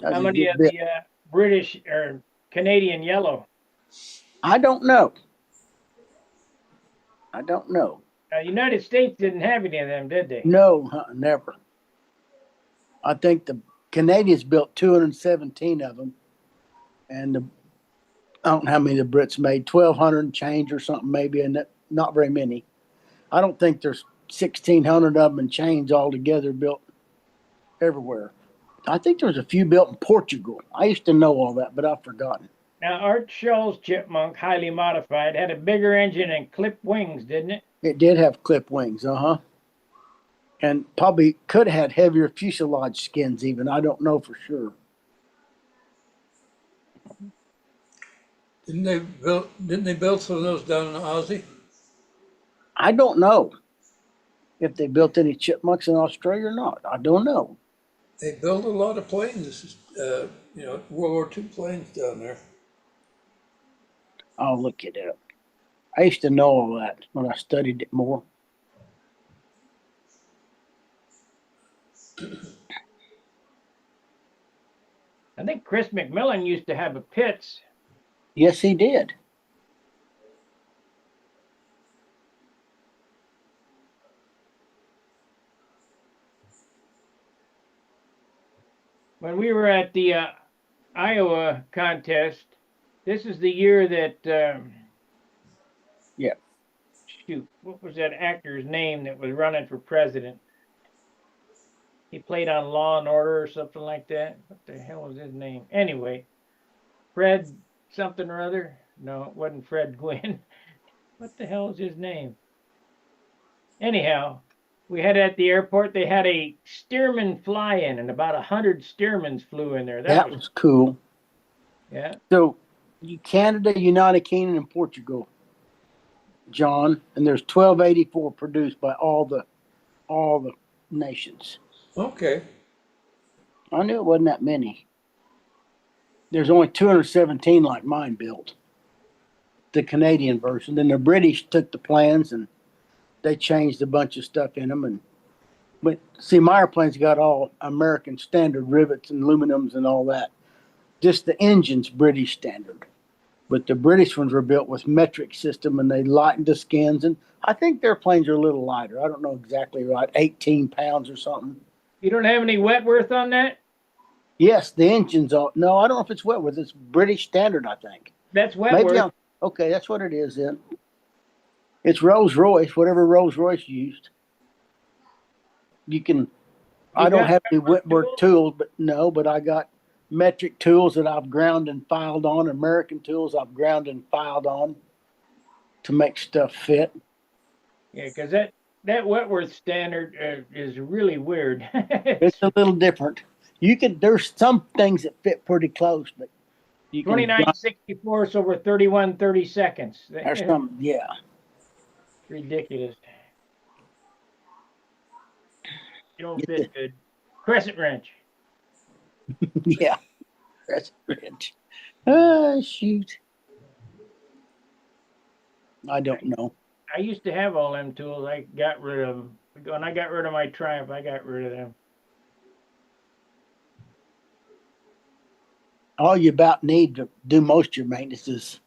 That's How a many good of bit. the British or Canadian yellow? I don't know. I don't know. United States didn't have any of them, did they? No, never. I think the Canadians built 217 of them, and I don't know how many the Brits made, 1,200 and change or something maybe, and not very many. I don't think there's 1,600 of them and change altogether built everywhere. I think there was a few built in Portugal. I used to know all that, but I've forgotten. Now, Art Scholl's chipmunk, highly modified, had a bigger engine and clipped wings, didn't it? It did have clip wings, and probably could have had heavier fuselage skins even. I don't know for sure. Didn't they build some of those down in Aussie? I don't know if they built any chipmunks in Australia or not. I don't know. They built a lot of planes, World War II planes down there. I'll look it up. I used to know all that when I studied it more. I think Chris McMillan used to have a Pitts. Yes, he did. When we were at the Iowa contest, this is the year that, Yeah. shoot, what was that actor's name that was running for president? He played on Law and Order or something like that. What the hell was his name? Anyway, Fred something or other. No, it wasn't Fred Gwynn. What the hell is his name? Anyhow, we had at the airport, they had a Stearman fly in, and about 100 Stearmans flew in there. That was cool. Yeah. So, Canada, United Kingdom, and Portugal, John, and there's 1284 produced by all the nations. Okay. I knew it wasn't that many. There's only 217 like mine built, the Canadian version. Then the British took the plans and they changed a bunch of stuff in them. But see, my airplane's got all American standard rivets and aluminums and all that. Just the engine's British standard. But the British ones were built with metric system and they lightened the skins. And I think their planes are a little lighter. I don't know exactly right, 18 pounds or something. You don't have any Wentworth on that? Yes, the engine's all. No, I don't know if it's Wentworth. It's British standard, I think. That's Wentworth. Okay, that's what it is then. It's Rolls Royce, whatever Rolls Royce used. I don't have any Wentworth tools, but I got metric tools that I've ground and filed on, American tools I've ground and filed on to make stuff fit. Yeah, because that Wentworth standard is really weird. It's a little different. There's some things that fit pretty close, but you can 2964 over 31 seconds. There's some, yeah. Ridiculous. You don't fit good. Crescent wrench. Yeah, that's rich. Oh, shoot. I don't know. I used to have all them tools. I got rid of them. When I got rid of my Triumph, I got rid of them. All you about need to do most of your maintenance is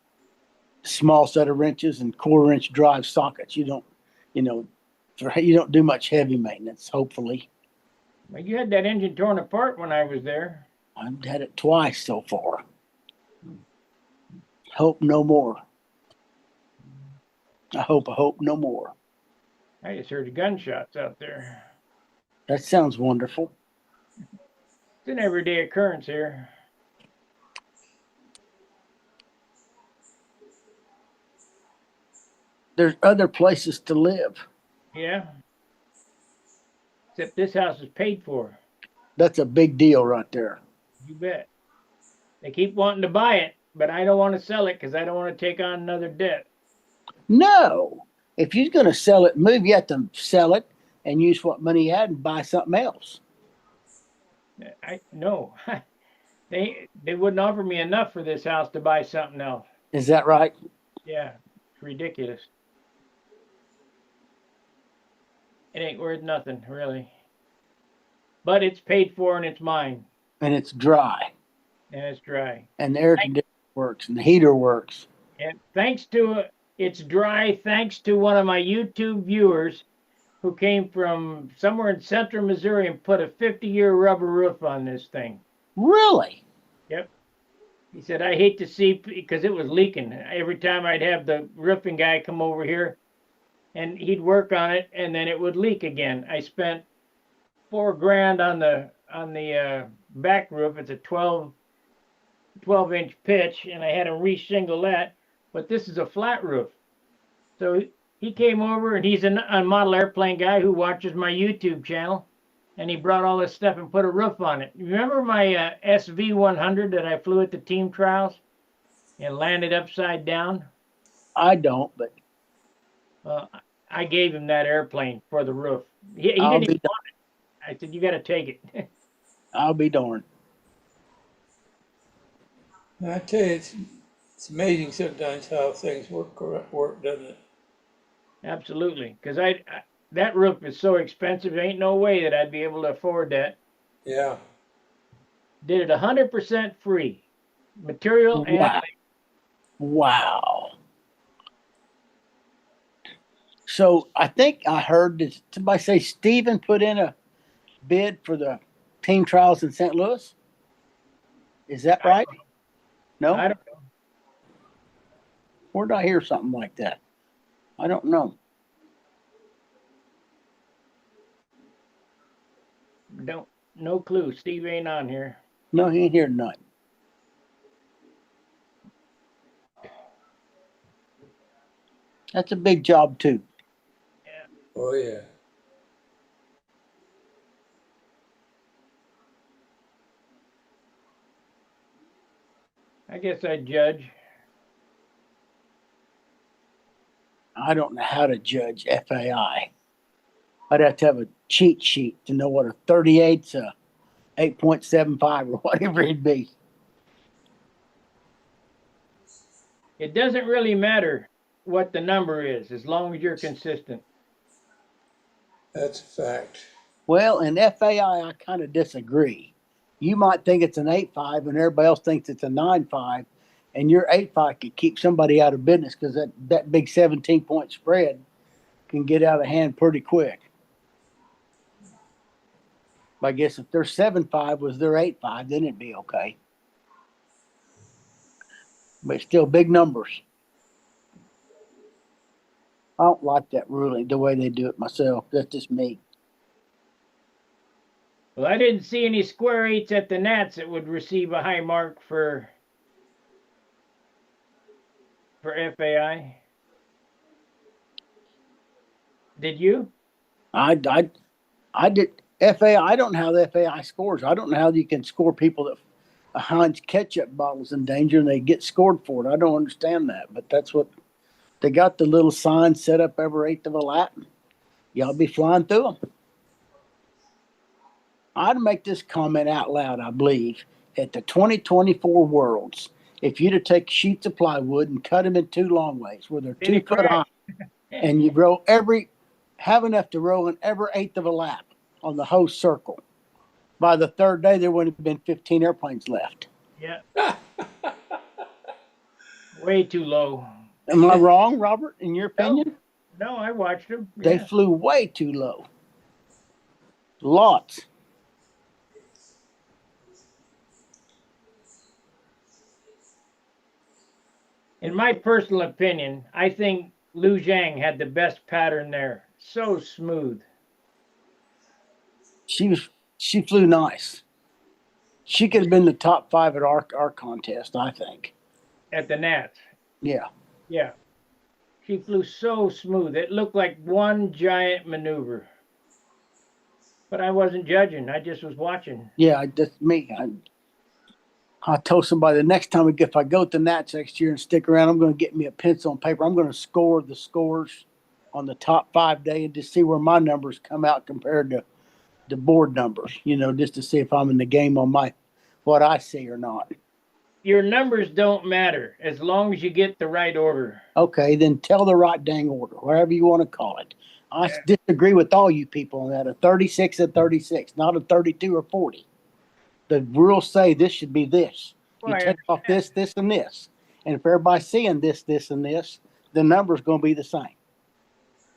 small set of wrenches and quarter-inch drive sockets. You don't do much heavy maintenance, hopefully. Well, you had that engine torn apart when I was there. I've had it twice so far. Hope no more. I hope no more. I just heard gunshots out there. That sounds wonderful. It's an everyday occurrence here. There's other places to live. Yeah. Except this house is paid for. That's a big deal right there. You bet. They keep wanting to buy it, but I don't want to sell it because I don't want to take on another debt. No. If you're going to sell it, move, you have to sell it and use what money you had and buy something else. No. They wouldn't offer me enough for this house to buy something else. Is that right? Yeah. It's ridiculous. It ain't worth nothing, really. But it's paid for and it's mine, And it's dry. and it's dry. And the air conditioner works and the heater works. And thanks to it's dry, thanks to one of my YouTube viewers who came from somewhere in central Missouri and put a 50-year rubber roof on this thing. Really? Yep. He said, I hate to see, because it was leaking. Every time I'd have the roofing guy come over here and he'd work on it and then it would leak again. I spent $4,000 on the back roof. It's a 12-inch pitch, and I had to re-shingle that. But this is a flat roof. So he came over, and he's a model airplane guy who watches my YouTube channel, and he brought all this stuff and put a roof on it. Remember my SV-100 that I flew at the team trials and landed upside down? I don't, but I gave him that airplane for the roof. He didn't even want it. I said, you got to take it. I'll be darned. I tell you, it's amazing sometimes how things work, doesn't it? Absolutely, because that roof is so expensive. Ain't no way that I'd be able to afford that. Yeah. Did it 100% free, material and Wow. labor. Wow. So I think I heard, did somebody say Steven put in a bid for the team trials in St. Louis? Is that right? No? I don't know. Where did I hear something like that? I don't know. No clue. Steve ain't on here. No, he ain't hear nothing. That's a big job too. Oh, yeah. I guess I'd judge. I don't know how to judge FAI. I'd have to have a cheat sheet to know what a 38's a 8.75 or whatever it'd be. It doesn't really matter what the number is as long as you're consistent. That's a fact. Well, in FAI, I kind of disagree. You might think it's an 8.5 and everybody else thinks it's a 9.5, and your 8.5 could keep somebody out of business because that big 17-point spread can get out of hand pretty quick. I guess if their 7.5 was their 8.5, then it'd be okay. But it's still big numbers. I don't like that ruling, the way they do it myself. That's just me. Well, I didn't see any square eights at the Nats that would receive a high mark for FAI. Did you? I did FAI. I don't know how the FAI scores. I don't know how you can score people that a Heinz ketchup bottle's in danger and they get scored for it. I don't understand that, but that's what they got, the little sign set up every eighth of a lap. Y'all be flying through them. I'd make this comment out loud, I believe, at the 2024 Worlds. If you'd have taken sheets of plywood and cut them in two long ways where they're 2 foot high, and you have enough to roll in every eighth of a lap on the whole circle. By the third day, there would have been 15 airplanes left. Yeah. Way too low. Am I wrong, Robert, in your opinion? No, I watched them. They flew way too low. Lots. In my personal opinion, I think Lu Zhang had the best pattern there. So smooth. She flew nice. She could have been the top 5 at our contest, I think. At the Nats. Yeah. Yeah. She flew so smooth. It looked like one giant maneuver. But I wasn't judging. I just was watching. Yeah, that's me. I told somebody the next time if I go to Nats next year and stick around, I'm going to get me a pencil and paper. I'm going to score the scores on the top 5 day and just see where my numbers come out compared to the board numbers, just to see if I'm in the game on what I see or not. Your numbers don't matter as long as you get the right order. Okay, then tell the right dang order, whatever you want to call it. I Yeah. disagree with all you people on that. A 36 and 36, not a 32 or 40. The rules say this should be this. Well, You I take off this, this, and this. And if everybody's seeing this, this, and this, the number's going to be the same.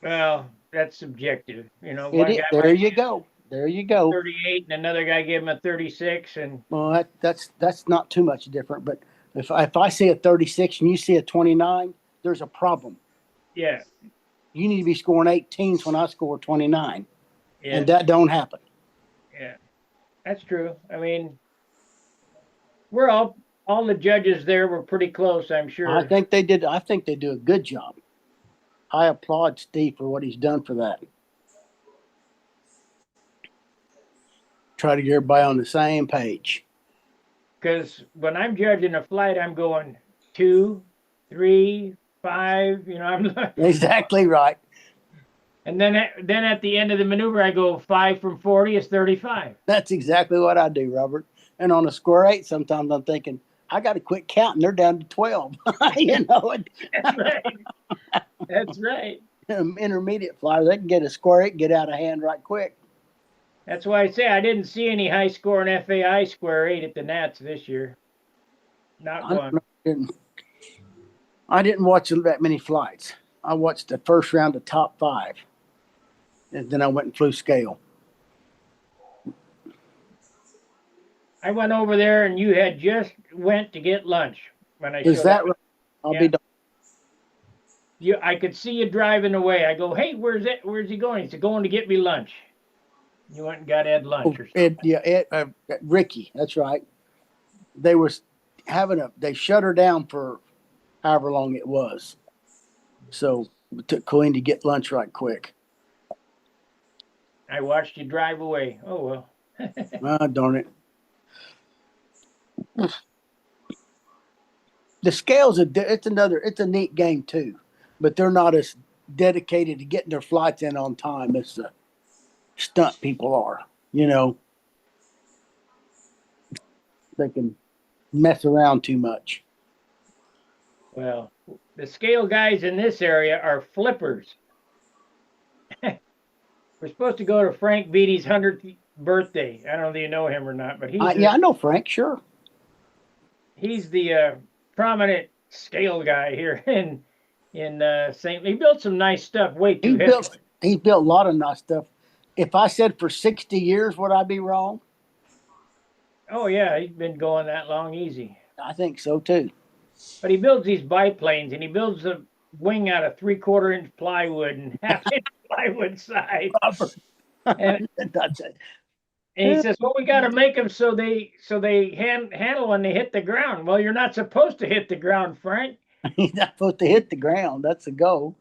Well, that's subjective. You know, It one is. guy There might you go. There you go. 38 and another guy gave him a 36, and Well, that's not too much different. But if I see a 36 and you see a 29, there's a problem. yeah, You need to be scoring 18s when I score 29, yeah, and that don't happen. yeah. That's true. I mean, we're all the judges there were pretty close, I'm sure. I think they did. I think they do a good job. I applaud Steve for what he's done for that. Try to get everybody on the same page. Because when I'm judging a flight, I'm going 2, 3, 5. You know, I'm Exactly right. and then at the end of the maneuver, I go 5 from 40 is 35. That's exactly what I do, Robert. And on a square 8, sometimes I'm thinking, I got to quit counting. They're down to 12. You know it. That's right. That's right. Intermediate flyers, they can get a square 8, get out of hand right quick. That's why I say I didn't see any high scoring FAI square 8 at the Nats this year. Not one. I didn't watch that many flights. I watched the first round of top 5. And then I went and flew scale. I went over there and you had just went to get lunch when I Is showed that up. right? I'll Yeah. be done. I could see you driving away. I go, hey, where's he going? He said, going to get me lunch. You went and got Ed lunch or something. Ricky, that's right. They were they shut her down for however long it was. So it took Colleen to get lunch right quick. I watched you drive away. Oh, well. Ah, darn it. The scales, it's a neat game too, but they're not as dedicated to getting their flights in on time as the stunt people are. You know, they can mess around too much. Well, the scale guys in this area are flippers. We're supposed to go to Frank Beatty's 100th birthday. I don't know if you know him or not, but I know Frank, sure. he's the prominent scale guy here in St. Louis. He built some nice stuff. Way too heavy. He built a lot of nice stuff. If I said for 60 years, would I be wrong? Oh yeah, he's been going that long, easy. I think so too. But he builds these biplanes, and he builds the wing out of 3/4 inch plywood and 1/2 inch plywood side. And, That's it. and he says, "Well, we got to make them so they handle when they hit the ground." Well, you're not supposed to hit the ground, Frank. He's not supposed to hit the ground. That's the goal.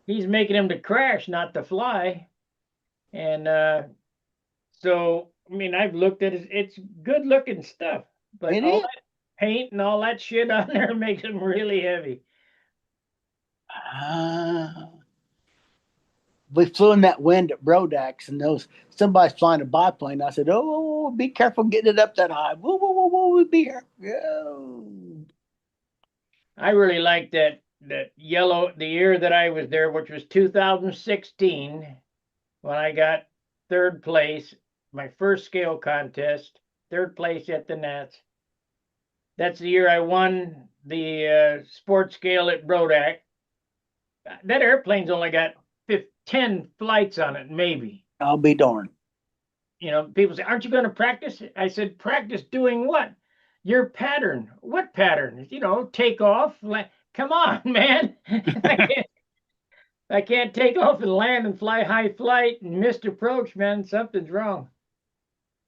He's making them to crash, not to fly. And so, I mean, I've looked at it. It's good looking stuff, but It all is. that paint and all that shit on there makes them really heavy. We flew in that wind at Brodax, and somebody's flying a biplane. I said, "Oh, be careful getting it up that high. Whoa, whoa, whoa, whoa, be here." I really like that yellow, the year that I was there, which was 2016, when I got 3rd place, my first scale contest, 3rd place at the Nats. That's the year I won the sports scale at Brodak. That airplane's only got 10 flights on it, maybe. I'll be darned. You know, people say, aren't you going to practice? I said, practice doing what? Your pattern. What pattern? You know, take off. Come on, man. I can't take off and land and fly high flight and missed approach, man. Something's wrong.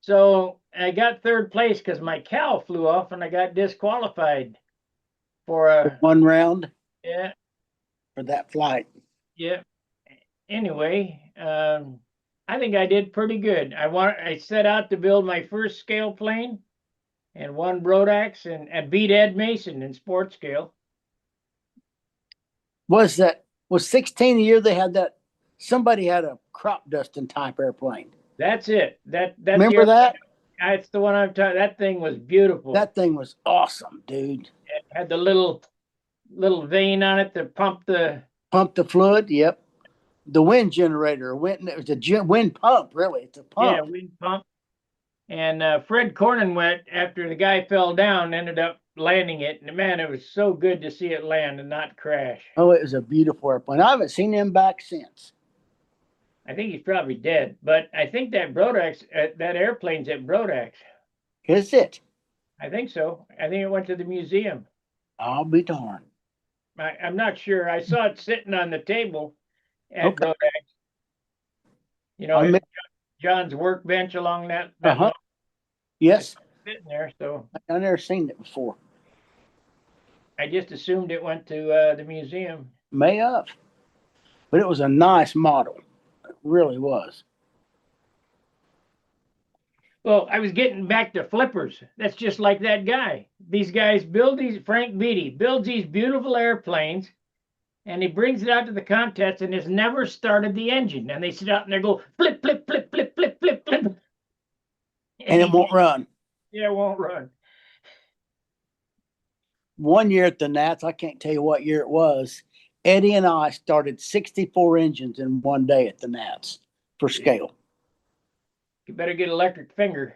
So I got 3rd place because my cow flew off and I got disqualified for one round. Yeah. For that flight. Yeah. Anyway, I think I did pretty good. I set out to build my first scale plane and won Brodax and beat Ed Mason in sports scale. Was 16 the year they had that? Somebody had a crop dusting type airplane. That's it. That's remember that? That's the one I'm talking. That thing was beautiful. That thing was awesome, dude. It had the little vein on it to pump the fluid. Yep. The wind generator, it was a wind pump, really. It's a pump. Yeah, wind pump. And Fred Cornyn went after the guy fell down, ended up landing it. And man, it was so good to see it land and not crash. Oh, it was a beautiful airplane. I haven't seen him back since. I think he's probably dead, but I think that Brodax, that airplane's at Brodax. Is it? I think so. I think it went to the museum. I'll be darned. I'm not sure. I saw it sitting on the table at Okay. Brodax. You I know, mean- John's workbench along that Uh-huh. Yes, sitting there. So I've never seen it before. I just assumed it went to the museum. May have. But it was a nice model. It really was. Well, I was getting back to flippers. That's just like that guy. These guys build these, Frank Beatty builds these beautiful airplanes, and he brings it out to the contest and has never started the engine. And they sit out and they go flip, flip, flip, flip, flip, flip, flip. And it won't run. Yeah, it won't run. One year at the Nats, I can't tell you what year it was, Eddie and I started 64 engines in one day at the Nats for scale. You better get electric finger.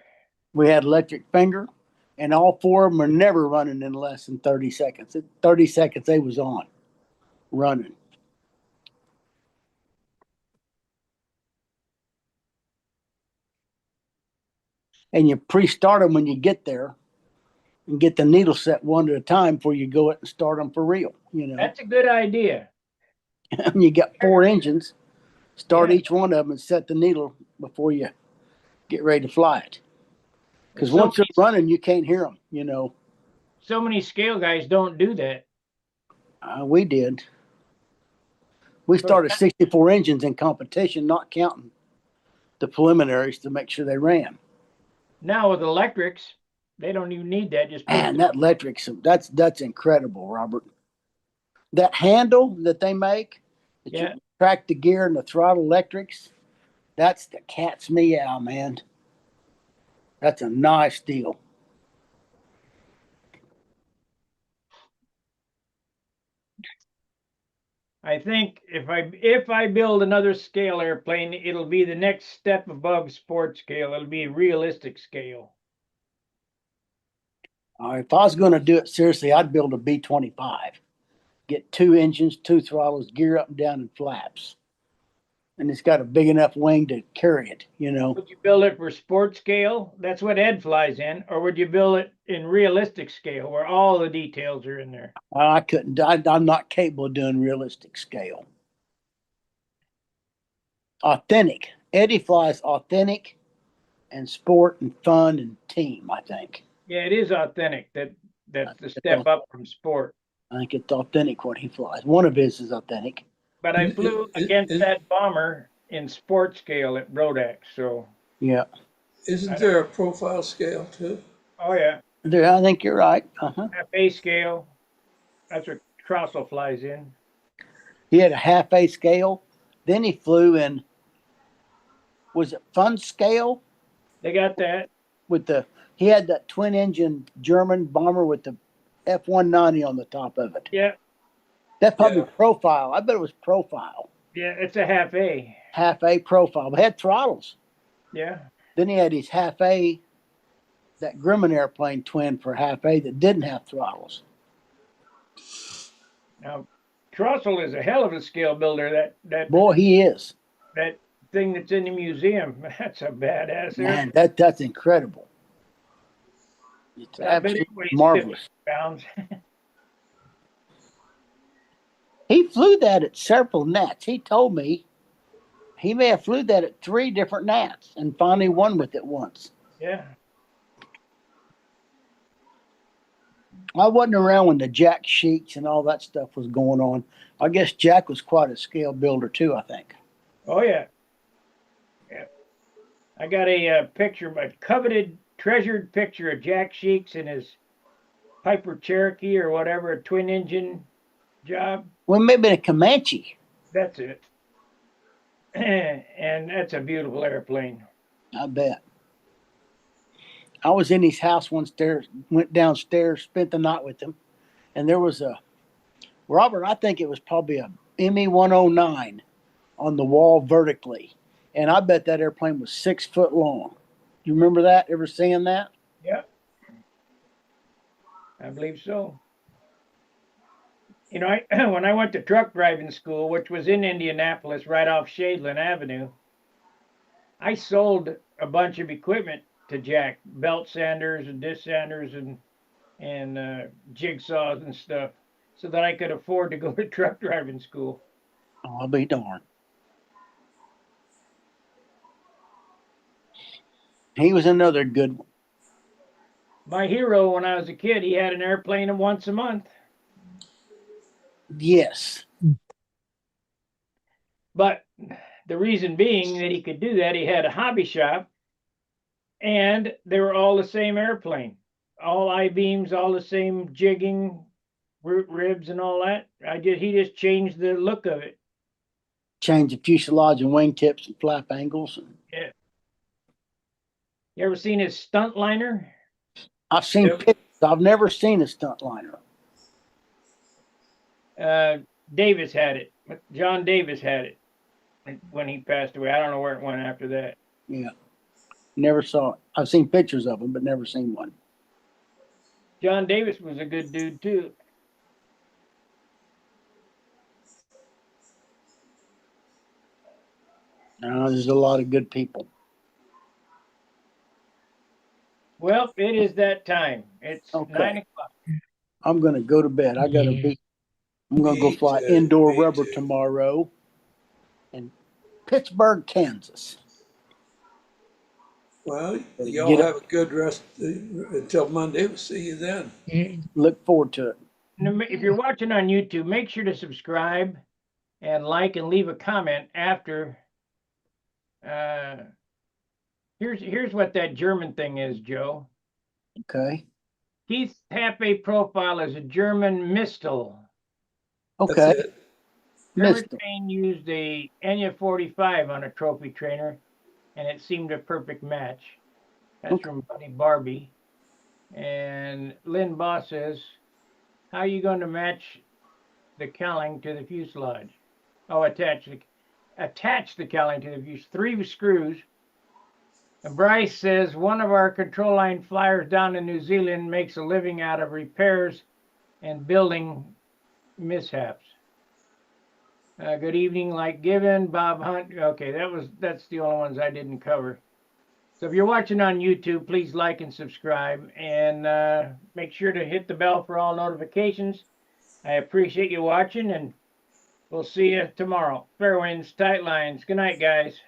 We had electric finger, and all four of them are never running in less than 30 seconds. At 30 seconds, they was on, running. And you pre-start them when you get there and get the needle set one at a time before you go it and start them for real, you know. That's a good idea. And you got four engines, start Yeah. each one of them and set the needle before you get ready to fly it. Because So once they're running, you can't hear them, you know. So many scale guys don't do that. We did. We started 64 engines in competition, not counting the preliminaries to make sure they ran. Now with electrics, they don't even need that. Just Man, that electric's that's incredible, Robert. That handle that they make, that Yeah. you track the gear and the throttle electrics, that's the cat's meow, man. That's a nice deal. I think if I build another scale airplane, it'll be the next step above sport scale. It'll be realistic scale. If I was going to do it seriously, I'd build a B-25. Get two engines, two throttles, gear up and down, and flaps. And it's got a big enough wing to carry it, you know. Would you build it for sport scale? That's what Ed flies in. Or would you build it in realistic scale where all the details are in there? I couldn't. I'm not capable of doing realistic scale. Authentic. Eddie flies authentic and sport and fun and team, I think. Yeah, it is authentic. That's the step up from sport. I think it's authentic what he flies. One of his is authentic. But I flew against that bomber in sport scale at Brodax, so. Yeah. Isn't there a profile scale too? Oh yeah, I think you're right. Uh-huh. half A scale. That's what Crossel flies in. He had a half A scale. Then he flew in, was it fun scale? They got that. He had that twin engine German bomber with the F-190 on the top of it. Yeah, That probably Yeah. profile. I bet it was profile. yeah, it's a half A. Half A profile. But had throttles. Yeah, Then he had his half A, that Grumman airplane twin for half A that didn't have throttles. now Crossel is a hell of a scale builder. That Boy, he is. that thing that's in the museum. That's a badass Man, airplane. that's incredible. It's I bet absolutely it weighs 50 marvelous. pounds. He flew that at several nats. He told me he may have flew that at 3 different nats and finally won with it once. Yeah, I wasn't around when the Jack Sheets and all that stuff was going on. I guess Jack was quite a scale builder too, I think. oh yeah, yeah. I got a picture, a coveted, treasured picture of Jack Sheeks in his Piper Cherokee or whatever, a twin engine job. Well, maybe a Comanche. That's it. And that's a beautiful airplane. I bet. I was in his house once there, went downstairs, spent the night with him, and there was a Robert, I think it was probably a ME 109 on the wall vertically. And I bet that airplane was 6 foot long. You remember that? Ever seeing that? Yeah, I believe so. You know, I when I went to truck driving school, which was in Indianapolis, right off Shadeland Avenue, I sold a bunch of equipment to Jack, belt sanders and disc sanders and jigsaws and stuff, so that I could afford to go to truck driving school. Oh, I'll be darned. He was another good one. My hero when I was a kid, he had an airplane once a month. Yes. But the reason being that he could do that, he had a hobby shop, and they were all the same airplane, all I-beams, all the same jigging, root ribs, and all that. He just changed the look of it. Change the fuselage and wingtips and flap angles. Yeah. You ever seen his stunt liner? I've seen Yep. pictures. I've never seen a stunt liner. Davis had it. John Davis had it when he passed away. I don't know where it went after that. Yeah. Never saw it. I've seen pictures of him, but never seen one. John Davis was a good dude too. There's a lot of good people. Well, it is that time. It's Okay. 9 o'clock. I'm going to go to bed. I'm going to go Me fly too, indoor me rubber too. tomorrow in Pittsburgh, Kansas. Well, Get y'all up. have a good rest until Monday. We'll see you then. Look forward to it. If you're watching on YouTube, make sure to subscribe and like and leave a comment after. Here's what that German thing is, Joe. Okay. Keith's Hape profile is a German Mistel. That's Okay. it. Trevor Missed him. Train used a Enya 45 on a trophy trainer, and it seemed a perfect match. That's Okay. from Buddy Barbie. And Lynn Boss says, how are you going to match the cowling to the fuselage? Oh, attach the cowling to the fuselage. 3 screws. And Bryce says, one of our control line flyers down in New Zealand makes a living out of repairs and building mishaps. Good evening, like given, Bob Hunt. Okay, that's the only ones I didn't cover. So if you're watching on YouTube, please like and subscribe, and make sure to hit the bell for all notifications. I appreciate you watching, and we'll see you tomorrow. Fair winds, tight lines. Good night, guys.